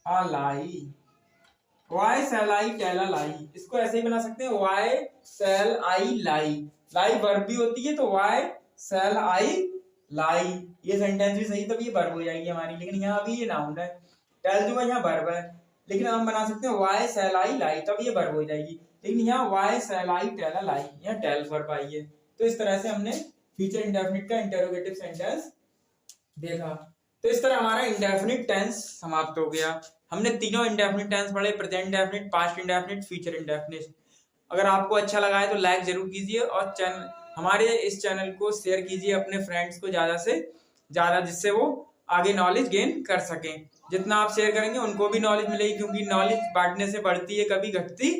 a lie, why shall I tell a lie. इसको ऐसे ही बना सकते हैं, why shall I lie, lie verb भी होती है, तो वाई सेल आई लाई। ये सेंटेंस भी सही, तब ये वर्ब हो जाएगी हमारी, लेकिन यहाँ अभी ये नाउन है, टेल जो है यहाँ वर्ब है, लेकिन हम बना सकते हैं वाई सेल आई लाई, तब ये वर्ब हो जाएगी। लेकिन यहाँ why shall I tell a lie, यहाँ टेल वर्ब आई है। तो इस तरह से हमने फ्यूचर इंडेफिनिट का इंटेरोगेटिव सेंटेंस देखा। तो इस तरह हमारा इंडेफिनिट टेंस समाप्त हो गया। हमने तीनों इंडेफिनिट टेंस पढ़े, present indefinite, past indefinite, future indefinite. अगर आपको अच्छा लगा है तो लाइक जरूर कीजिए, और हमारे इस चैनल को शेयर कीजिए अपने फ्रेंड्स को ज्यादा से ज्यादा, जिससे वो आगे नॉलेज गेन कर सकें। जितना आप शेयर करेंगे उनको भी नॉलेज मिलेगी, क्योंकि नॉलेज बांटने से बढ़ती है, कभी घटती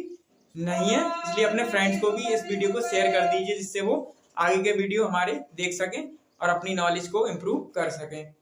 नहीं है। इसलिए अपने फ्रेंड्स को भी इस वीडियो को शेयर कर दीजिए, जिससे वो आगे के वीडियो हमारे देख सकें और अपनी नॉलेज को इम्प्रूव कर सकें।